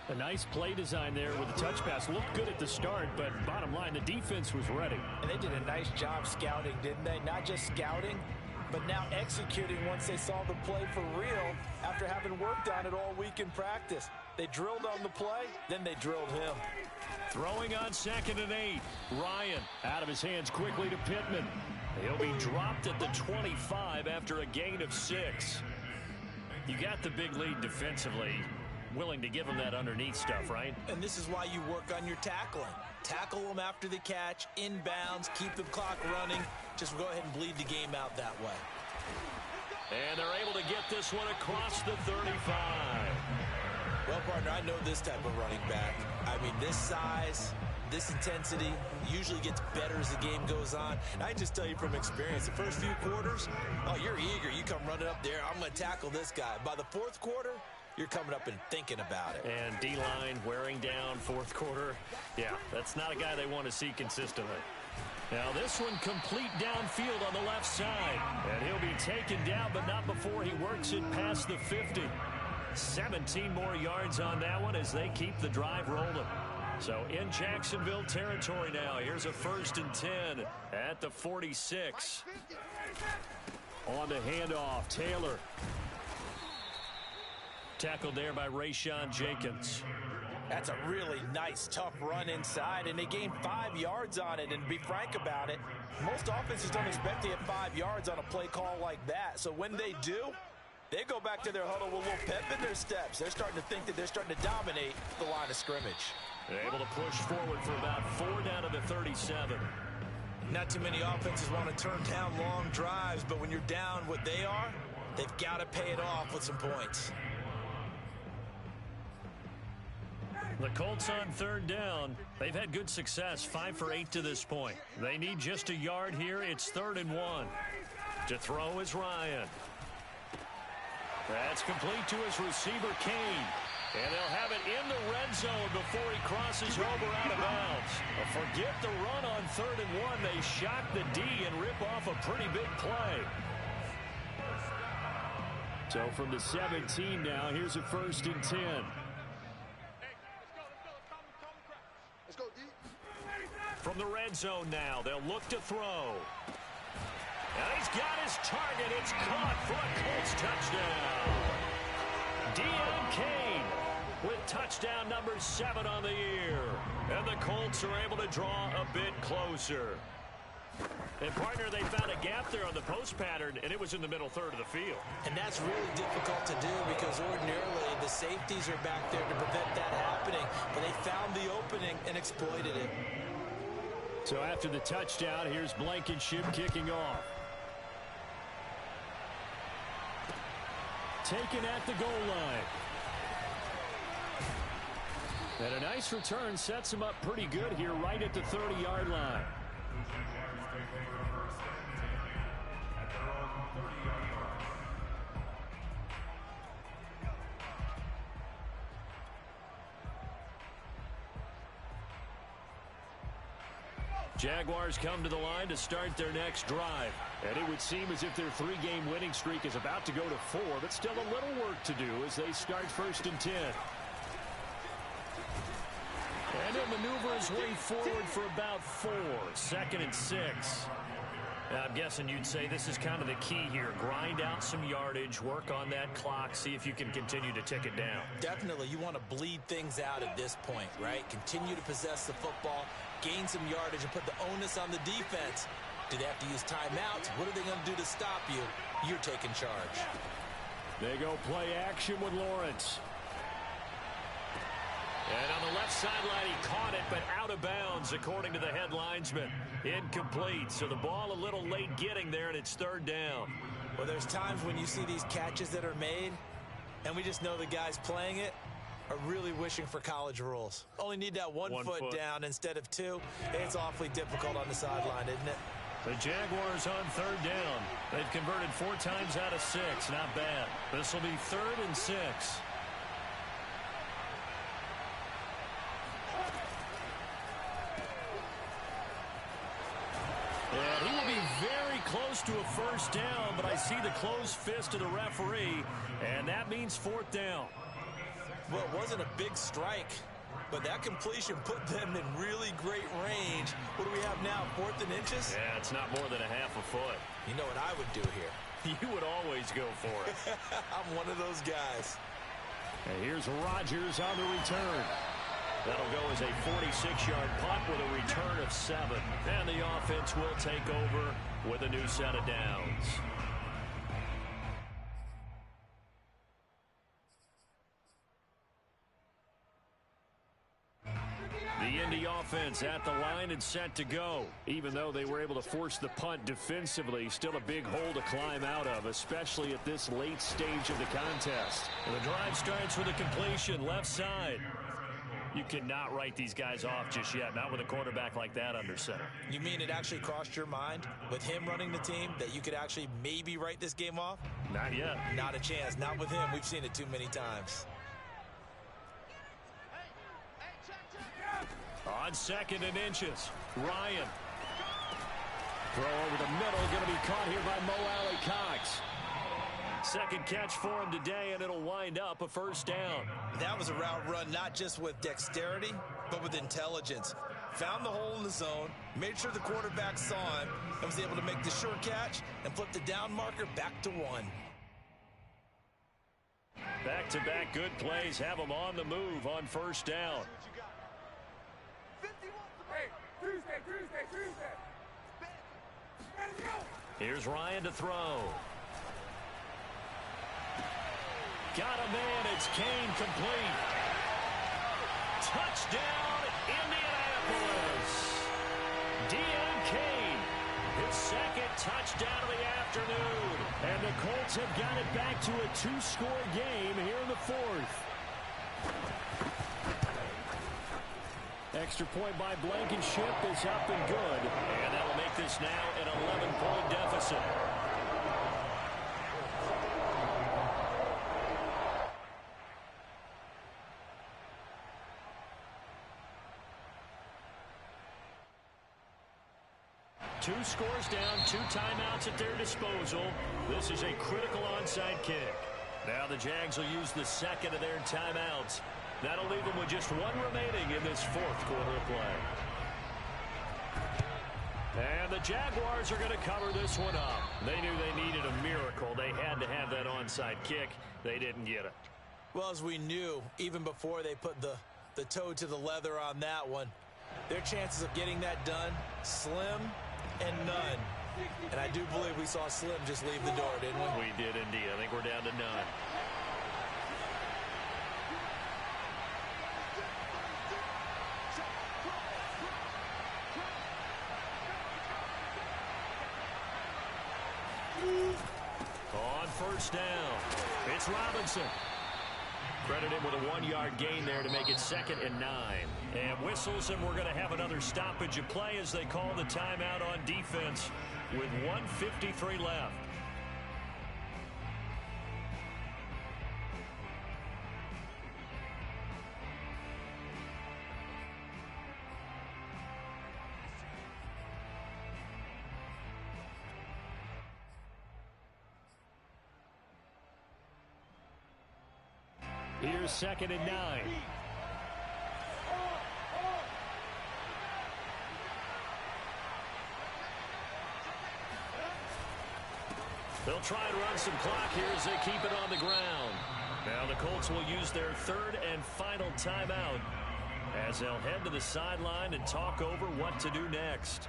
A nice play design there with the touch pass. Looked good at the start, but bottom line, the defense was ready. And they did a nice job scouting, didn't they? Not just scouting, but now executing once they saw the play for real after having worked on it all week in practice. They drilled on the play, then they drilled him. Throwing on 2nd and 8. Ryan out of his hands quickly to Pittman. He'll be dropped at the 25 after a gain of 6. You got the big lead defensively. Willing to give him that underneath stuff, right? And this is why you work on your tackling. Tackle them after the catch, inbounds, keep the clock running. Just go ahead and bleed the game out that way. And they're able to get this one across the 35. Well, partner, I know this type of running back. I mean, this size, this intensity usually gets better as the game goes on. And I just tell you from experience, the first few quarters, oh, you're eager. You come running up there, I'm going to tackle this guy. By the fourth quarter, you're coming up and thinking about it. And D-line wearing down fourth quarter. Yeah, that's not a guy they want to see consistently. Now this one complete downfield on the left side. And he'll be taken down, but not before he works it past the 50. 17 more yards on that one as they keep the drive rolling. So in Jacksonville territory now. Here's a 1st and 10 at the 46. On the handoff, Taylor. Tackled there by Rayshon Jenkins. That's a really nice, tough run inside, and they gained 5 yards on it. And to be frank about it, most offenses don't expect to get 5 yards on a play call like that. So when they do, they go back to their huddle with a little pep in their steps. They're starting to think that they're starting to dominate the line of scrimmage. They're able to push forward for about 4 down to the 37. Not too many offenses want to turn down long drives, but when you're down what they are, they've got to pay it off with some points. The Colts on 3rd down. They've had good success, 5 for 8 to this point. They need just a yard here. It's 3rd and 1. To throw is Ryan. That's complete to his receiver, Kane. And they'll have it in the red zone before he crosses over out of bounds. Forget the run on 3rd and 1. They shock the D and rip off a pretty big play. So from the 17 now, here's a 1st and 10. From the red zone now, they'll look to throw. And he's got his target. It's caught for a Colts touchdown. Deon Cain with touchdown number 7 on the year. And the Colts are able to draw a bit closer. And, partner, they found a gap there on the post pattern, and it was in the middle third of the field. And that's really difficult to do because ordinarily the safeties are back there to prevent that happening. But they found the opening and exploited it. So after the touchdown, here's Blankenship kicking off. Taken at the goal line. And a nice return sets him up pretty good here right at the 30-yard line. Jaguars come to the line to start their next drive. And it would seem as if their 3-game winning streak is about to go to 4, but still a little work to do as they start 1st and 10. And he'll maneuver his way forward for about 4. 2nd and 6. Now, I'm guessing you'd say this is kind of the key here. Grind out some yardage, work on that clock, see if you can continue to tick it down. Definitely. You want to bleed things out at this point, right? Continue to possess the football, gain some yardage, and put the onus on the defense. Do they have to use timeouts? What are they going to do to stop you? You're taking charge. They go play action with Lawrence. And on the left sideline, he caught it, but out of bounds, according to the head linesman. Incomplete, so the ball a little late getting there, and it's 3rd down. Well, there's times when you see these catches that are made, and we just know the guys playing it are really wishing for college rules. Only need that one foot down instead of 2. It's awfully difficult on the sideline, isn't it? The Jaguars on 3rd down. They've converted 4 times out of 6. Not bad. This will be 3rd and 6. And he will be very close to a 1st down, but I see the closed fist of the referee, and that means 4th down. Well, it wasn't a big strike, but that completion put them in really great range. What do we have now, 4th and inches? Yeah, it's not more than a half a foot. You know what I would do here? You would always go for it. I'm one of those guys. And here's Rodgers on the return. That'll go as a 46-yard punt with a return of 7. And the offense will take over with a new set of downs. The Indy offense at the line and set to go. Even though they were able to force the punt defensively, still a big hole to climb out of, especially at this late stage of the contest. And the drive starts with a completion left side. You cannot write these guys off just yet, not with a quarterback like that under center. You mean it actually crossed your mind with him running the team that you could actually maybe write this game off? Not yet. Not a chance. Not with him. We've seen it too many times. On 2nd and inches, Ryan. Throw over the middle, going to be caught here by Mo Alley-Cox. 2nd catch for him today, and it'll wind up a 1st down. That was a route run not just with dexterity, but with intelligence. Found the hole in the zone, made sure the quarterback saw him, and was able to make the sure catch and flip the down marker back to 1. Back-to-back good plays have them on the move on 1st down. Here's Ryan to throw. Got a man. It's Kane complete. Touchdown, Indianapolis. Deon Kane, his 2nd touchdown of the afternoon. And the Colts have got it back to a 2-score game here in the 4th. Extra point by Blankenship is up and good. And that'll make this now an 11-point deficit. Two scores down, 2 timeouts at their disposal. This is a critical onside kick. Now the Jags will use the 2nd of their timeouts. That'll leave them with just 1 remaining in this 4th quarter of play. And the Jaguars are going to cover this one up. They knew they needed a miracle. They had to have that onside kick. They didn't get it. Well, as we knew, even before they put the toe to the leather on that one, their chances of getting that done, slim and none. And I do believe we saw Slim just leave the door, didn't we? We did indeed. I think we're down to none. On 1st down, it's Robinson. Credit him with a 1-yard gain there to make it 2nd and 9. And whistles, and we're going to have another stoppage of play as they call the timeout on defense with 1:53 left. Here's 2nd and 9. They'll try and run some clock here as they keep it on the ground. Now the Colts will use their 3rd and final timeout as they'll head to the sideline and talk over what to do next.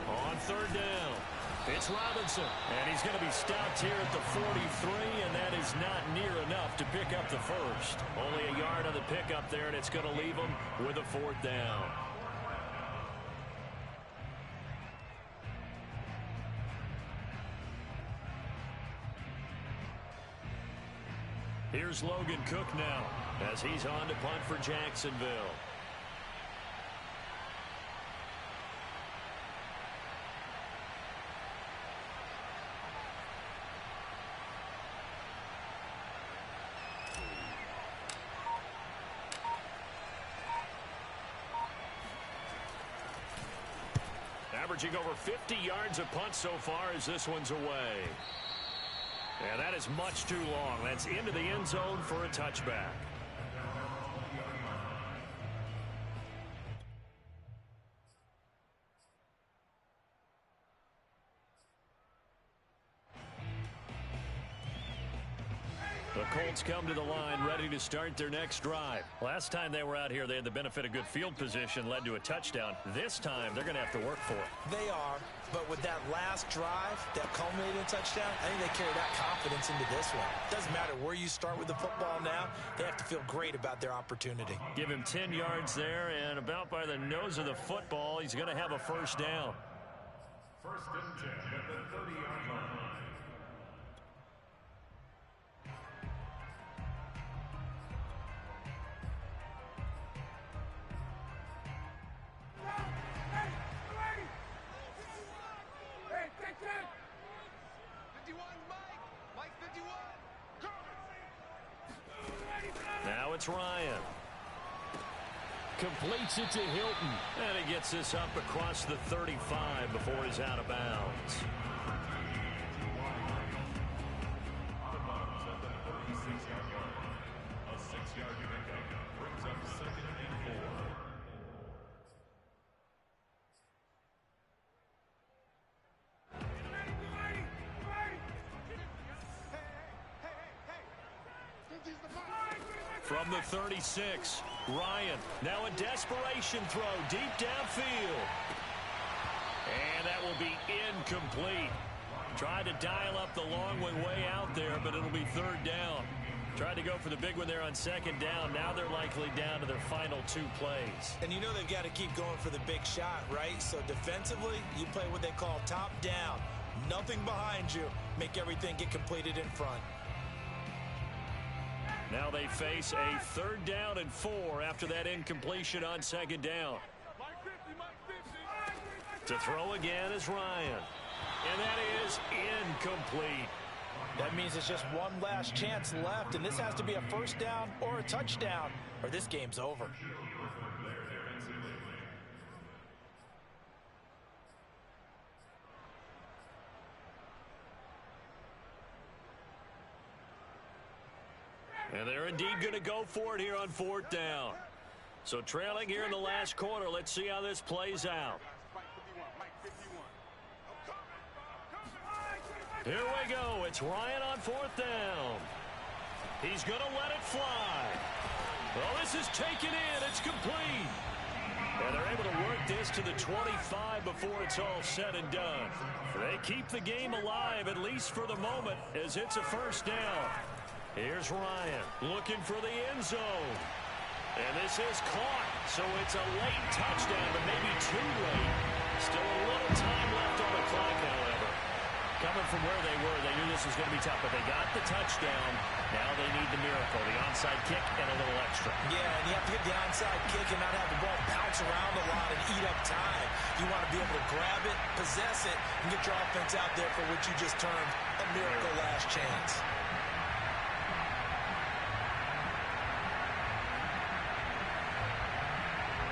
On 3rd down, it's Robinson, and he's going to be stopped here at the 43, and that is not near enough to pick up the first. Only a yard on the pickup there, and it's going to leave him with a 4th down. Here's Logan Cook now as he's on to punt for Jacksonville. Averaging over 50 yards a punt so far as this one's away. And that is much too long. That's into the end zone for a touchback. The Colts come to the line ready to start their next drive. Last time they were out here, they had the benefit of good field position, led to a touchdown. This time, they're going to have to work for it. They are, but with that last drive, that culminating touchdown, I think they carry that confidence into this one. Doesn't matter where you start with the football now, they have to feel great about their opportunity. Give him 10 yards there, and about by the nose of the football, he's going to have a 1st down. 1st and 10 at the 30-yard line. Now it's Ryan. Completes it to Hilton. And he gets this up across the 35 before he's out of bounds. Out of bounds at the 36-yard line. A 6-yard pickup brings up 2nd and 4. From the 36, Ryan, now a desperation throw deep downfield. And that will be incomplete. Tried to dial up the long one way out there, but it'll be 3rd down. Tried to go for the big one there on 2nd down. Now they're likely down to their final 2 plays. And you know they've got to keep going for the big shot, right? So defensively, you play what they call top down. Nothing behind you. Make everything get completed in front. Now they face a 3rd down and 4 after that incompletion on 2nd down. To throw again is Ryan. And that is incomplete. That means it's just one last chance left, and this has to be a 1st down or a touchdown, or this game's over. And they're indeed going to go for it here on 4th down. So trailing here in the last quarter. Let's see how this plays out. Here we go. It's Ryan on 4th down. He's going to let it fly. Well, this is taken in. It's complete. And they're able to work this to the 25 before it's all said and done. They keep the game alive, at least for the moment, as it's a first down. Here's Ryan looking for the end zone. And this is caught, so it's a late touchdown, but maybe too late. Still a little time left on the clock, however. Coming from where they were, they knew this was going to be tough, but they got the touchdown. Now they need the miracle, the onside kick and a little extra. Yeah, and you have to get the onside kick and not have the ball bounce around a lot and eat up time. You want to be able to grab it, possess it, and get your offense out there for what you just termed a miracle last chance.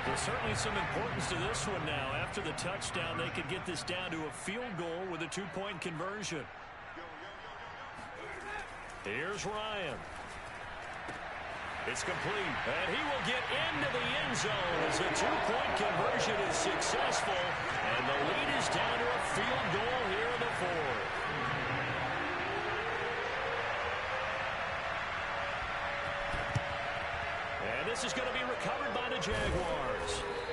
There's certainly some importance to this one now. After the touchdown, they could get this down to a field goal with a 2-point conversion. Here's Ryan. It's complete, and he will get into the end zone as the 2-point conversion is successful, and the lead is down to a field goal here in the 4th. And this is going to be recovered by the Jaguars.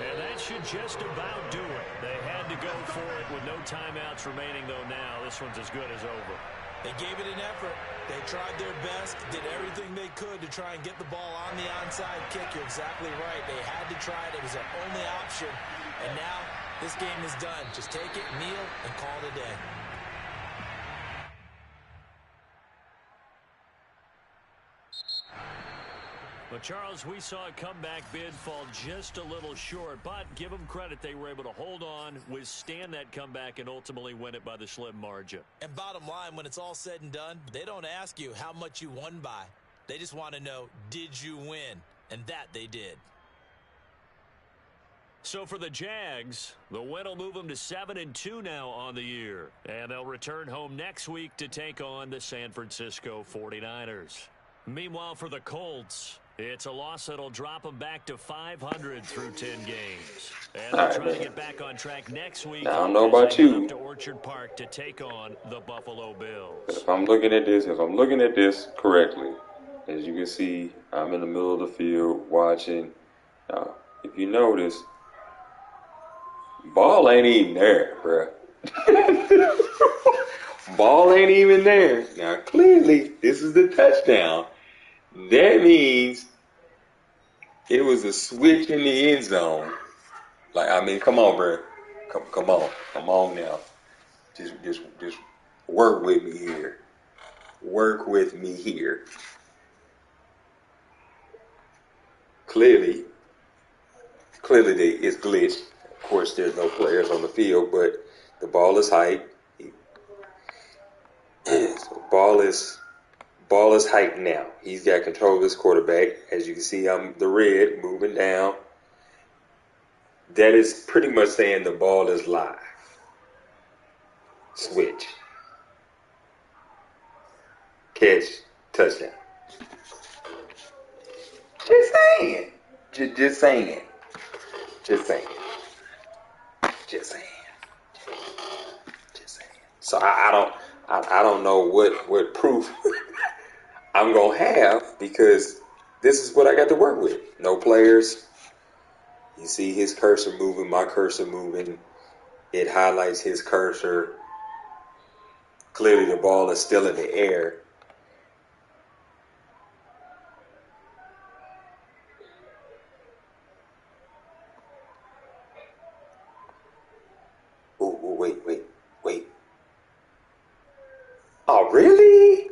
And that should just about do it. They had to go for it with no timeouts remaining, though now this one's as good as over. They gave it an effort. They tried their best, did everything they could to try and get the ball on the onside kick. You're exactly right. They had to try it. It was their only option. And now this game is done. Just take it, kneel, and call it a day. But, Charles, we saw a comeback bid fall just a little short, but give them credit. They were able to hold on, withstand that comeback, and ultimately win it by the slim margin. And bottom line, when it's all said and done, they don't ask you how much you won by. They just want to know, did you win? And that they did. So for the Jags, the win will move them to 7-2 now on the year. And they'll return home next week to take on the San Francisco 49ers. Meanwhile, for the Colts, it's a loss that'll drop them back to 500 through 10 games. And they'll try to get back on track next week. I don't know about you. To Orchard Park to take on the Buffalo Bills. If I'm looking at this correctly, as you can see, I'm in the middle of the field watching. Now, if you notice, ball ain't even there, bruh. Ball ain't even there. Now, clearly, this is the touchdown. That means it was a switch in the end zone. Like, I mean, come on, bruh. Come on now. Just work with me here. Work with me here. Clearly, it's glitched. Of course, there's no players on the field, but the ball is hyped. So ball is hyped now. He's got control of this quarterback. As you can see, I'm the red moving down. That is pretty much saying the ball is live. Switch. Catch. Touchdown. Just saying. Just saying. So I don't know what proof I'm going to have, because this is what I got to work with. No players. You see his cursor moving, my cursor moving. It highlights his cursor. Clearly the ball is still in the air. Oh, wait. Oh, really?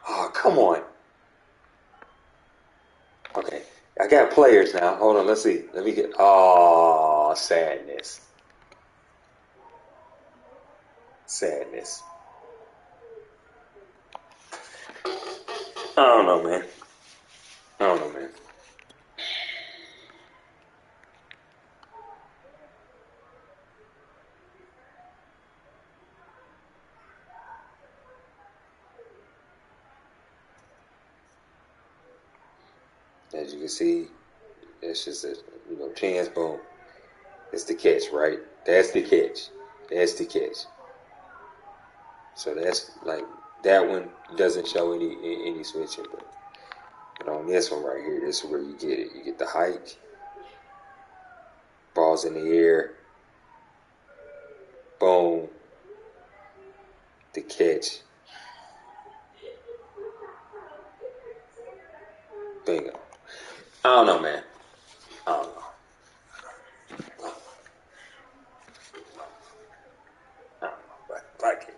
Oh, come on. Okay, I got players now. Hold on, let's see. Let me get... Oh, sadness. I don't know, man. you can see, it's just a chance, boom. It's the catch, right? That's the catch. That's the catch. So that's like that one doesn't show any switching, but on this one right here, this is where you get it. You get the hike, balls in the air, boom, the catch, bingo. I don't know, man. I don't know. Like it.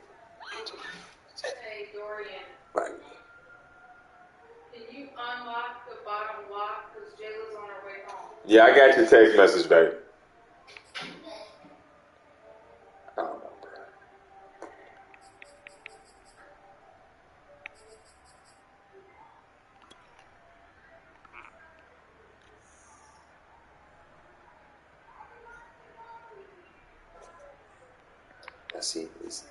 Hey, Dorian, Like it. can you unlock the bottom lock because Jayla's on her way home? Yeah, I got your text message, babe. I don't know, bro. I see this.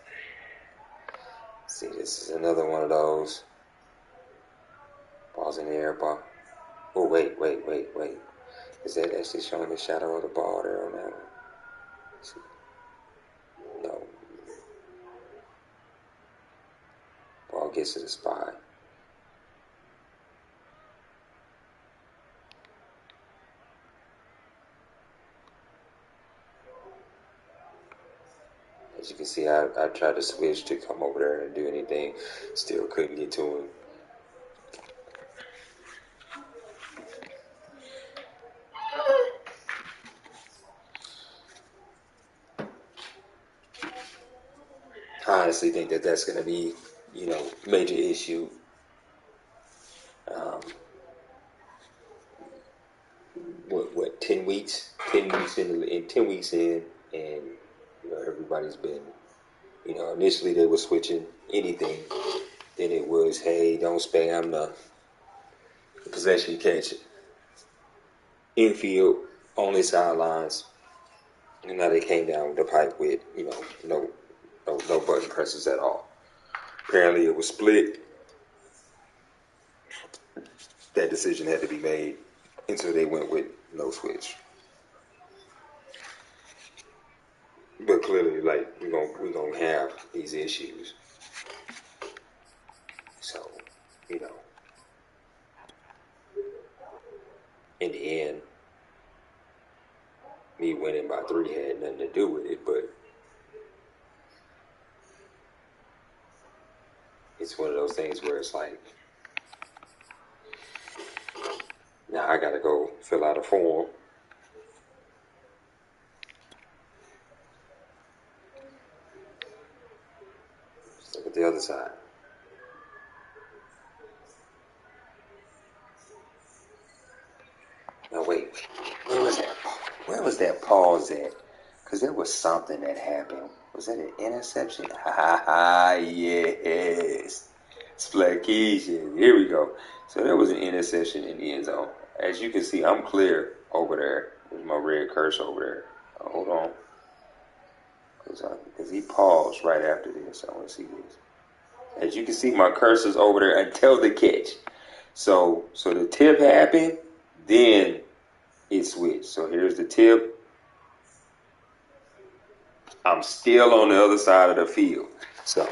See, this is another one of those. Balls in the air, ball. Oh, wait. Is that actually showing the shadow of the ball there on that one? See. No. Ball gets to the spot. As you can see, I tried to switch to come over there and do anything. Still couldn't get to him. I honestly think that that's going to be, major issue. What 10 weeks? 10 weeks in 10 weeks in, and everybody's been, initially they were switching anything. Then it was, hey, don't spam the possession catch, infield, only sidelines. And now they came down the pipe with, no button presses at all. Apparently it was split. That decision had to be made, and so they went with no switch. But clearly, like, we're gonna have these issues. So, in the end, me winning by 3 had nothing to do with it, but it's one of those things where it's like, now I gotta go fill out a form. Let's look at the other side. Now wait, where was that pause at? Because there was something that happened. Was that an interception? Yes. Splaketion. Here we go. So there was an interception in the end zone. As you can see, I'm clear over there. There's my red cursor over there. Oh, hold on. Because he paused right after this. I want to see this. As you can see, my cursor's over there until the catch. So the tip happened, then it switched. So here's the tip. I'm still on the other side of the field. So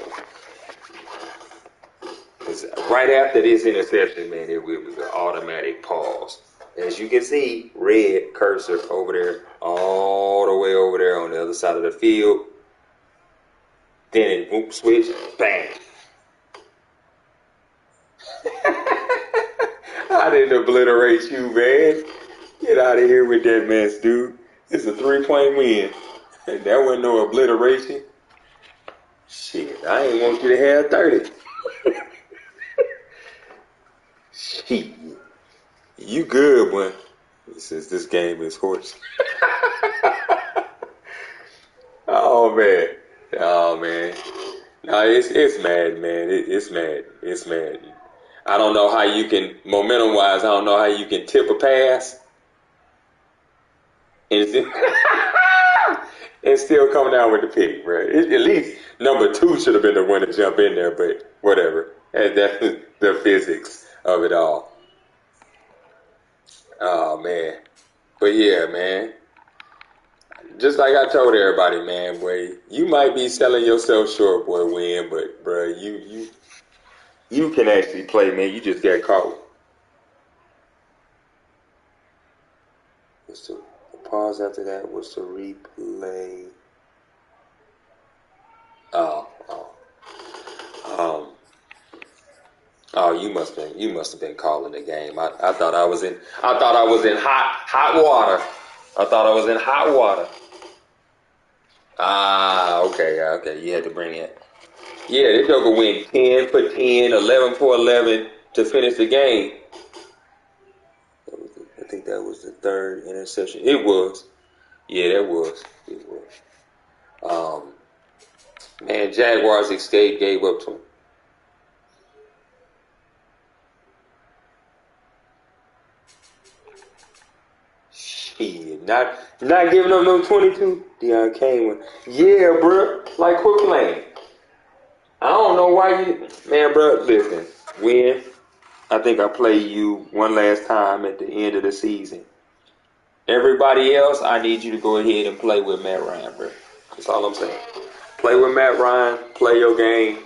right after this interception, man, it was an automatic pause. As you can see, red cursor over there, all the way over there on the other side of the field. Then it whoop switch, bang. I didn't obliterate you, man. Get out of here with that mess, dude. It's a 3-point win. That wasn't no obliteration. Shit, I ain't want you to have 30. Shit. You good, boy. Since this game is horse. Oh, man. No, it's mad, man. It's mad. It's mad. I don't know how you can, momentum-wise, I don't know how you can tip a pass and still come down with the pick, bro. At least number 2 should have been the one to jump in there, but whatever. That's the physics of it all. Oh, man. But, yeah, man. Just like I told everybody, man, boy, you might be selling yourself short, boy, Win, but, bro, you can actually play, man. You just got caught. What's the pause after that? What's the replay? Oh, you must have been calling the game. I thought I was in hot water. I thought I was in hot water. Ah, okay. You had to bring it. Yeah, this Joker went 10 for 10, 11 for 11 to finish the game. I think that was the third interception. It was. Yeah, that was. It was. Man, Jaguars escape gave up to him. Shit, not giving up no 22. Deion Kane one. Yeah, bro. Like, quit playing. I don't know why you... Man, bro, listen. Win. I think I play you one last time at the end of the season. Everybody else, I need you to go ahead and play with Matt Ryan, bro. That's all I'm saying. Play with Matt Ryan. Play your game.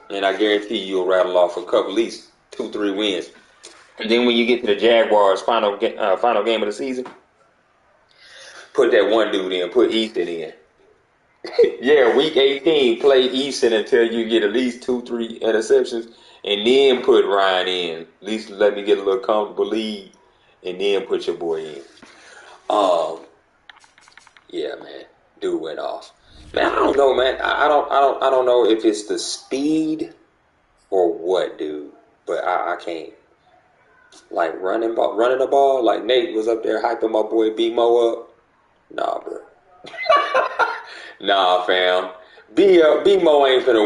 And I guarantee you'll rattle off a couple, at least 2-3 wins. And then when you get to the Jaguars' final game of the season, put that one dude in. Put Easton in. Yeah, week 18, play Easton until you get at least 2-3 interceptions, and then put Ryan in. At least let me get a little comfortable lead, and then put your boy in. Yeah, man, dude went off. Man, I don't know, man. I don't know if it's the speed or what, dude. But I can't. Like running the ball, like Nate was up there hyping my boy B-Mo up. Nah, bro. Nah, fam. B-Mo ain't finna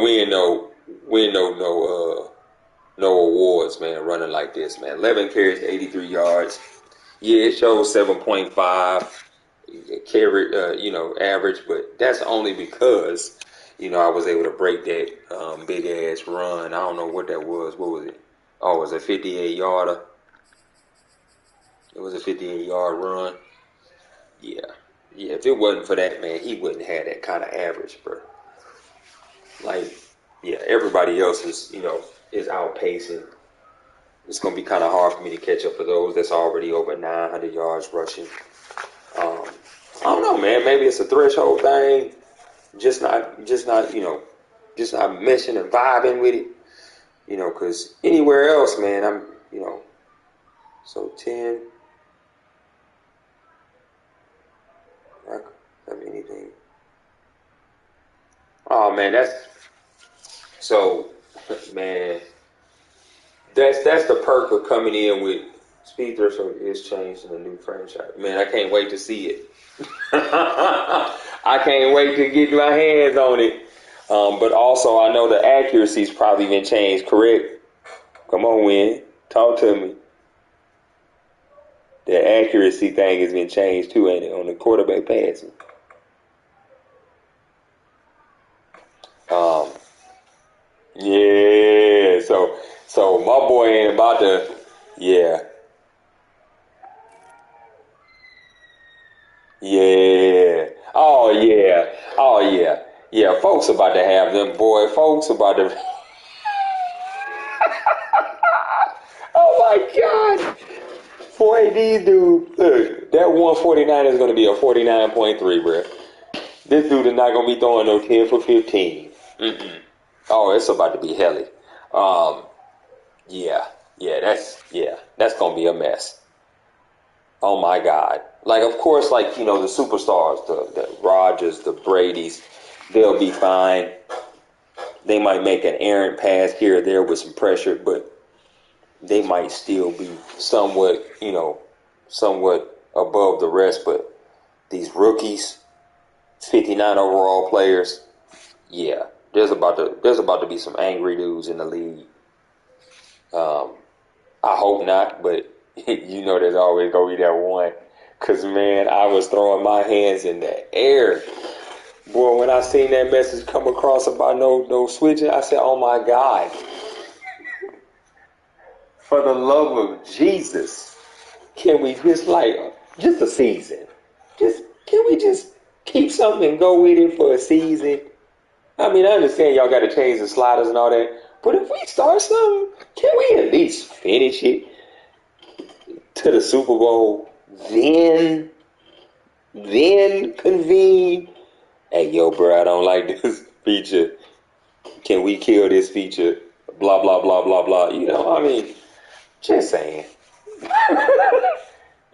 no awards, man, running like this, man. 11 carries, 83 yards. Yeah, it shows 7.5 carry, average, but that's only because, I was able to break that big ass run. I don't know what that was. What was it? Oh, it was a 58-yarder. It was a 58-yard run. Yeah. Yeah, if it wasn't for that, man, he wouldn't have that kind of average, bro. Like, yeah, everybody else is outpacing. It's going to be kind of hard for me to catch up for those that's already over 900 yards rushing. I don't know, man. Maybe it's a threshold thing. Just not meshing and vibing with it. Because anywhere else, man, I'm, so 10. Have anything? Oh man, man. That's the perk of coming in with speed threshold is changed in the new franchise. Man, I can't wait to see it. I can't wait to get my hands on it. But also, I know the accuracy's probably been changed. Correct? Come on, Win. Talk to me. The accuracy thing has been changed too, ain't it, on the quarterback passing? Yeah. So my boy ain't about to. Yeah. Yeah. Oh yeah. Oh yeah. Yeah. Folks about to have them, boy. Folks about to. Oh my God. Boy, these dudes. Look, that 149 is going to be a 49.3, bro. This dude is not going to be throwing no 10 for 15. Mm-mm. Oh, it's about to be helly. That's going to be a mess. Oh my God. Like, of course, the superstars, the Rodgers, the Bradys, they'll be fine. They might make an errant pass here or there with some pressure, but they might still be somewhat above the rest. But these rookies, 59 overall players, yeah, there's about to be some angry dudes in the league. I hope not, but there's always gonna be that one. Cause man, I was throwing my hands in the air. Boy, when I seen that message come across about no switching, I said, "Oh my God!" For the love of Jesus. Can we just a season? Can we just keep something and go with it for a season? I mean, I understand y'all got to change the sliders and all that, but if we start something, can we at least finish it to the Super Bowl, then convene? Hey, yo, bro, I don't like this feature. Can we kill this feature? Blah, blah, blah, blah, blah. You know, I mean, just saying.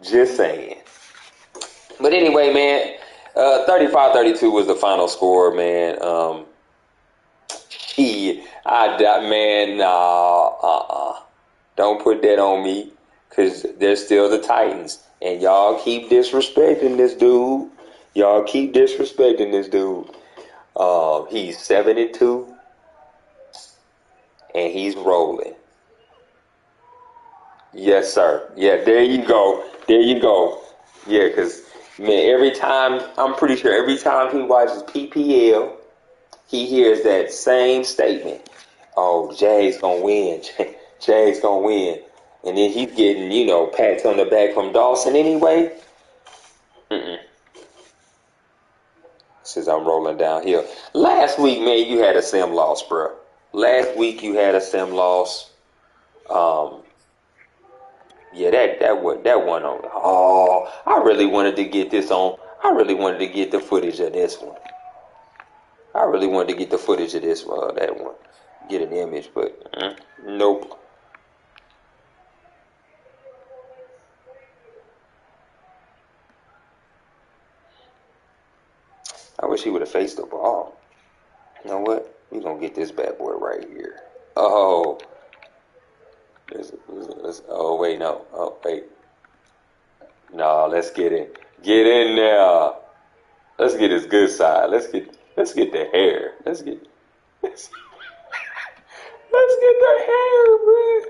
Just saying. But anyway, man, 35-32 was the final score, man. Don't put that on me, because they're still the Titans. And y'all keep disrespecting this dude. He's 72, and he's rolling. Yes, sir. Yeah, there you go. Yeah, because, man, I'm pretty sure every time he watches PPL, he hears that same statement. Oh, Jay's going to win. Jay's going to win. And then he's getting, pats on the back from Dawson anyway. Says I'm rolling downhill. Last week, man, you had a sim loss, bro. Last week you had a sim loss. Yeah, that one on. Oh, I really wanted to get this on. I really wanted to get the footage of this one. That one. Get an image, but nope. I wish he would have faced the ball. You know what? We're going to get this bad boy right here. Oh. Oh, wait, no. Oh, wait. No, let's get in. Get in there. Let's get his good side. Let's get the hair. Let's get the hair, man.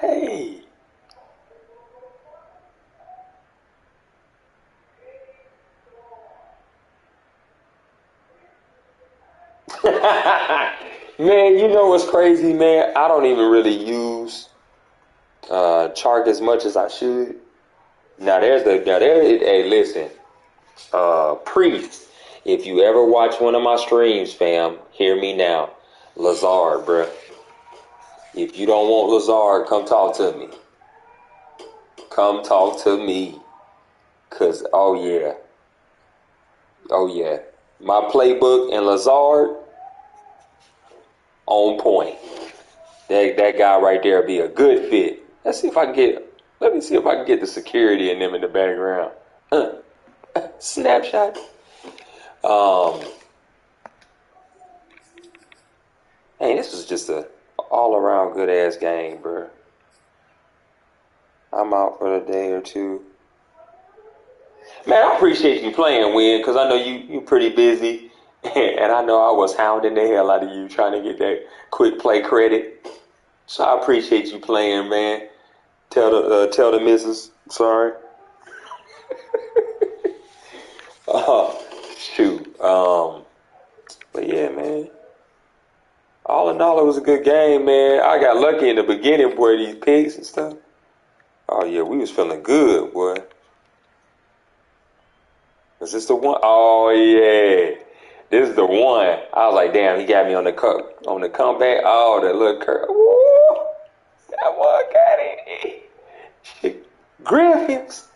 Hey. Man, you know what's crazy, man? I don't even really use Chark as much as I should. Hey, listen, Priest, if you ever watch one of my streams, fam, hear me now. Lazard, bruh. If you don't want Lazard, come talk to me. Cause, oh yeah. My playbook and Lazard, on point. That guy right there be a good fit. Let me see if I can get the security in them in the background. Snapshot. Hey, this was just a all-around good-ass game, bro. I'm out for the day or two. Man, I appreciate you playing, Win, because I know you pretty busy. And I know I was hounding the hell out of you trying to get that quick play credit. So I appreciate you playing, man. Tell the missus, sorry. Shoot. But yeah, man. All in all, it was a good game, man. I got lucky in the beginning, boy, these picks and stuff. Oh yeah, we was feeling good, boy. Is this the one? Oh yeah. This is the one. I was like, damn, he got me on the comeback. Oh, that little curve. Woo! That one got it. Griffiths.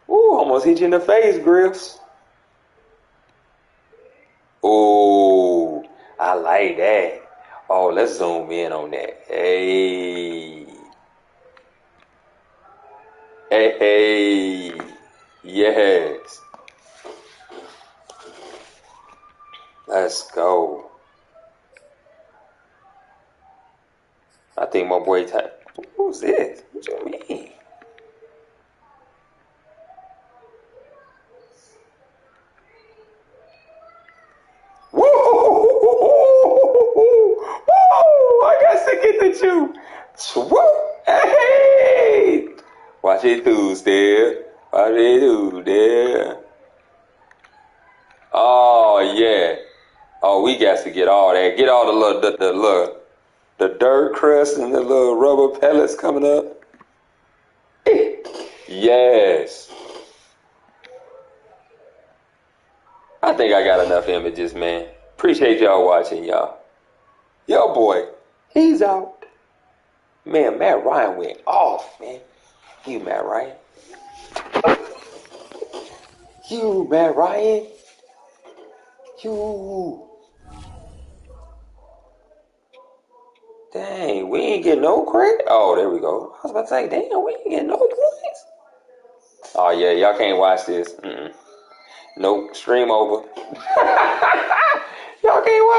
Ooh, almost hit you in the face, Griffiths. Ooh, I like that. Oh, let's zoom in on that. Hey. Hey. Yes. Let's go. I think my boy who's this? What you mean? Woo! I got to get the chew. Swoop! Hey! Watch it do, Steve. Watch it do, there. Oh yeah. Oh, we got to get all that. Get all the dirt crust and the little rubber pellets coming up. Yes. I think I got enough images, man. Appreciate y'all watching, y'all. Yo, boy, he's out. Man, Matt Ryan went off, man. You, Matt Ryan. You, Matt Ryan. You. Dang, we ain't getting no credit. Oh, there we go. I was about to say, damn, we ain't getting no points. Oh, yeah, y'all can't watch this. Nope, stream over. Y'all can't watch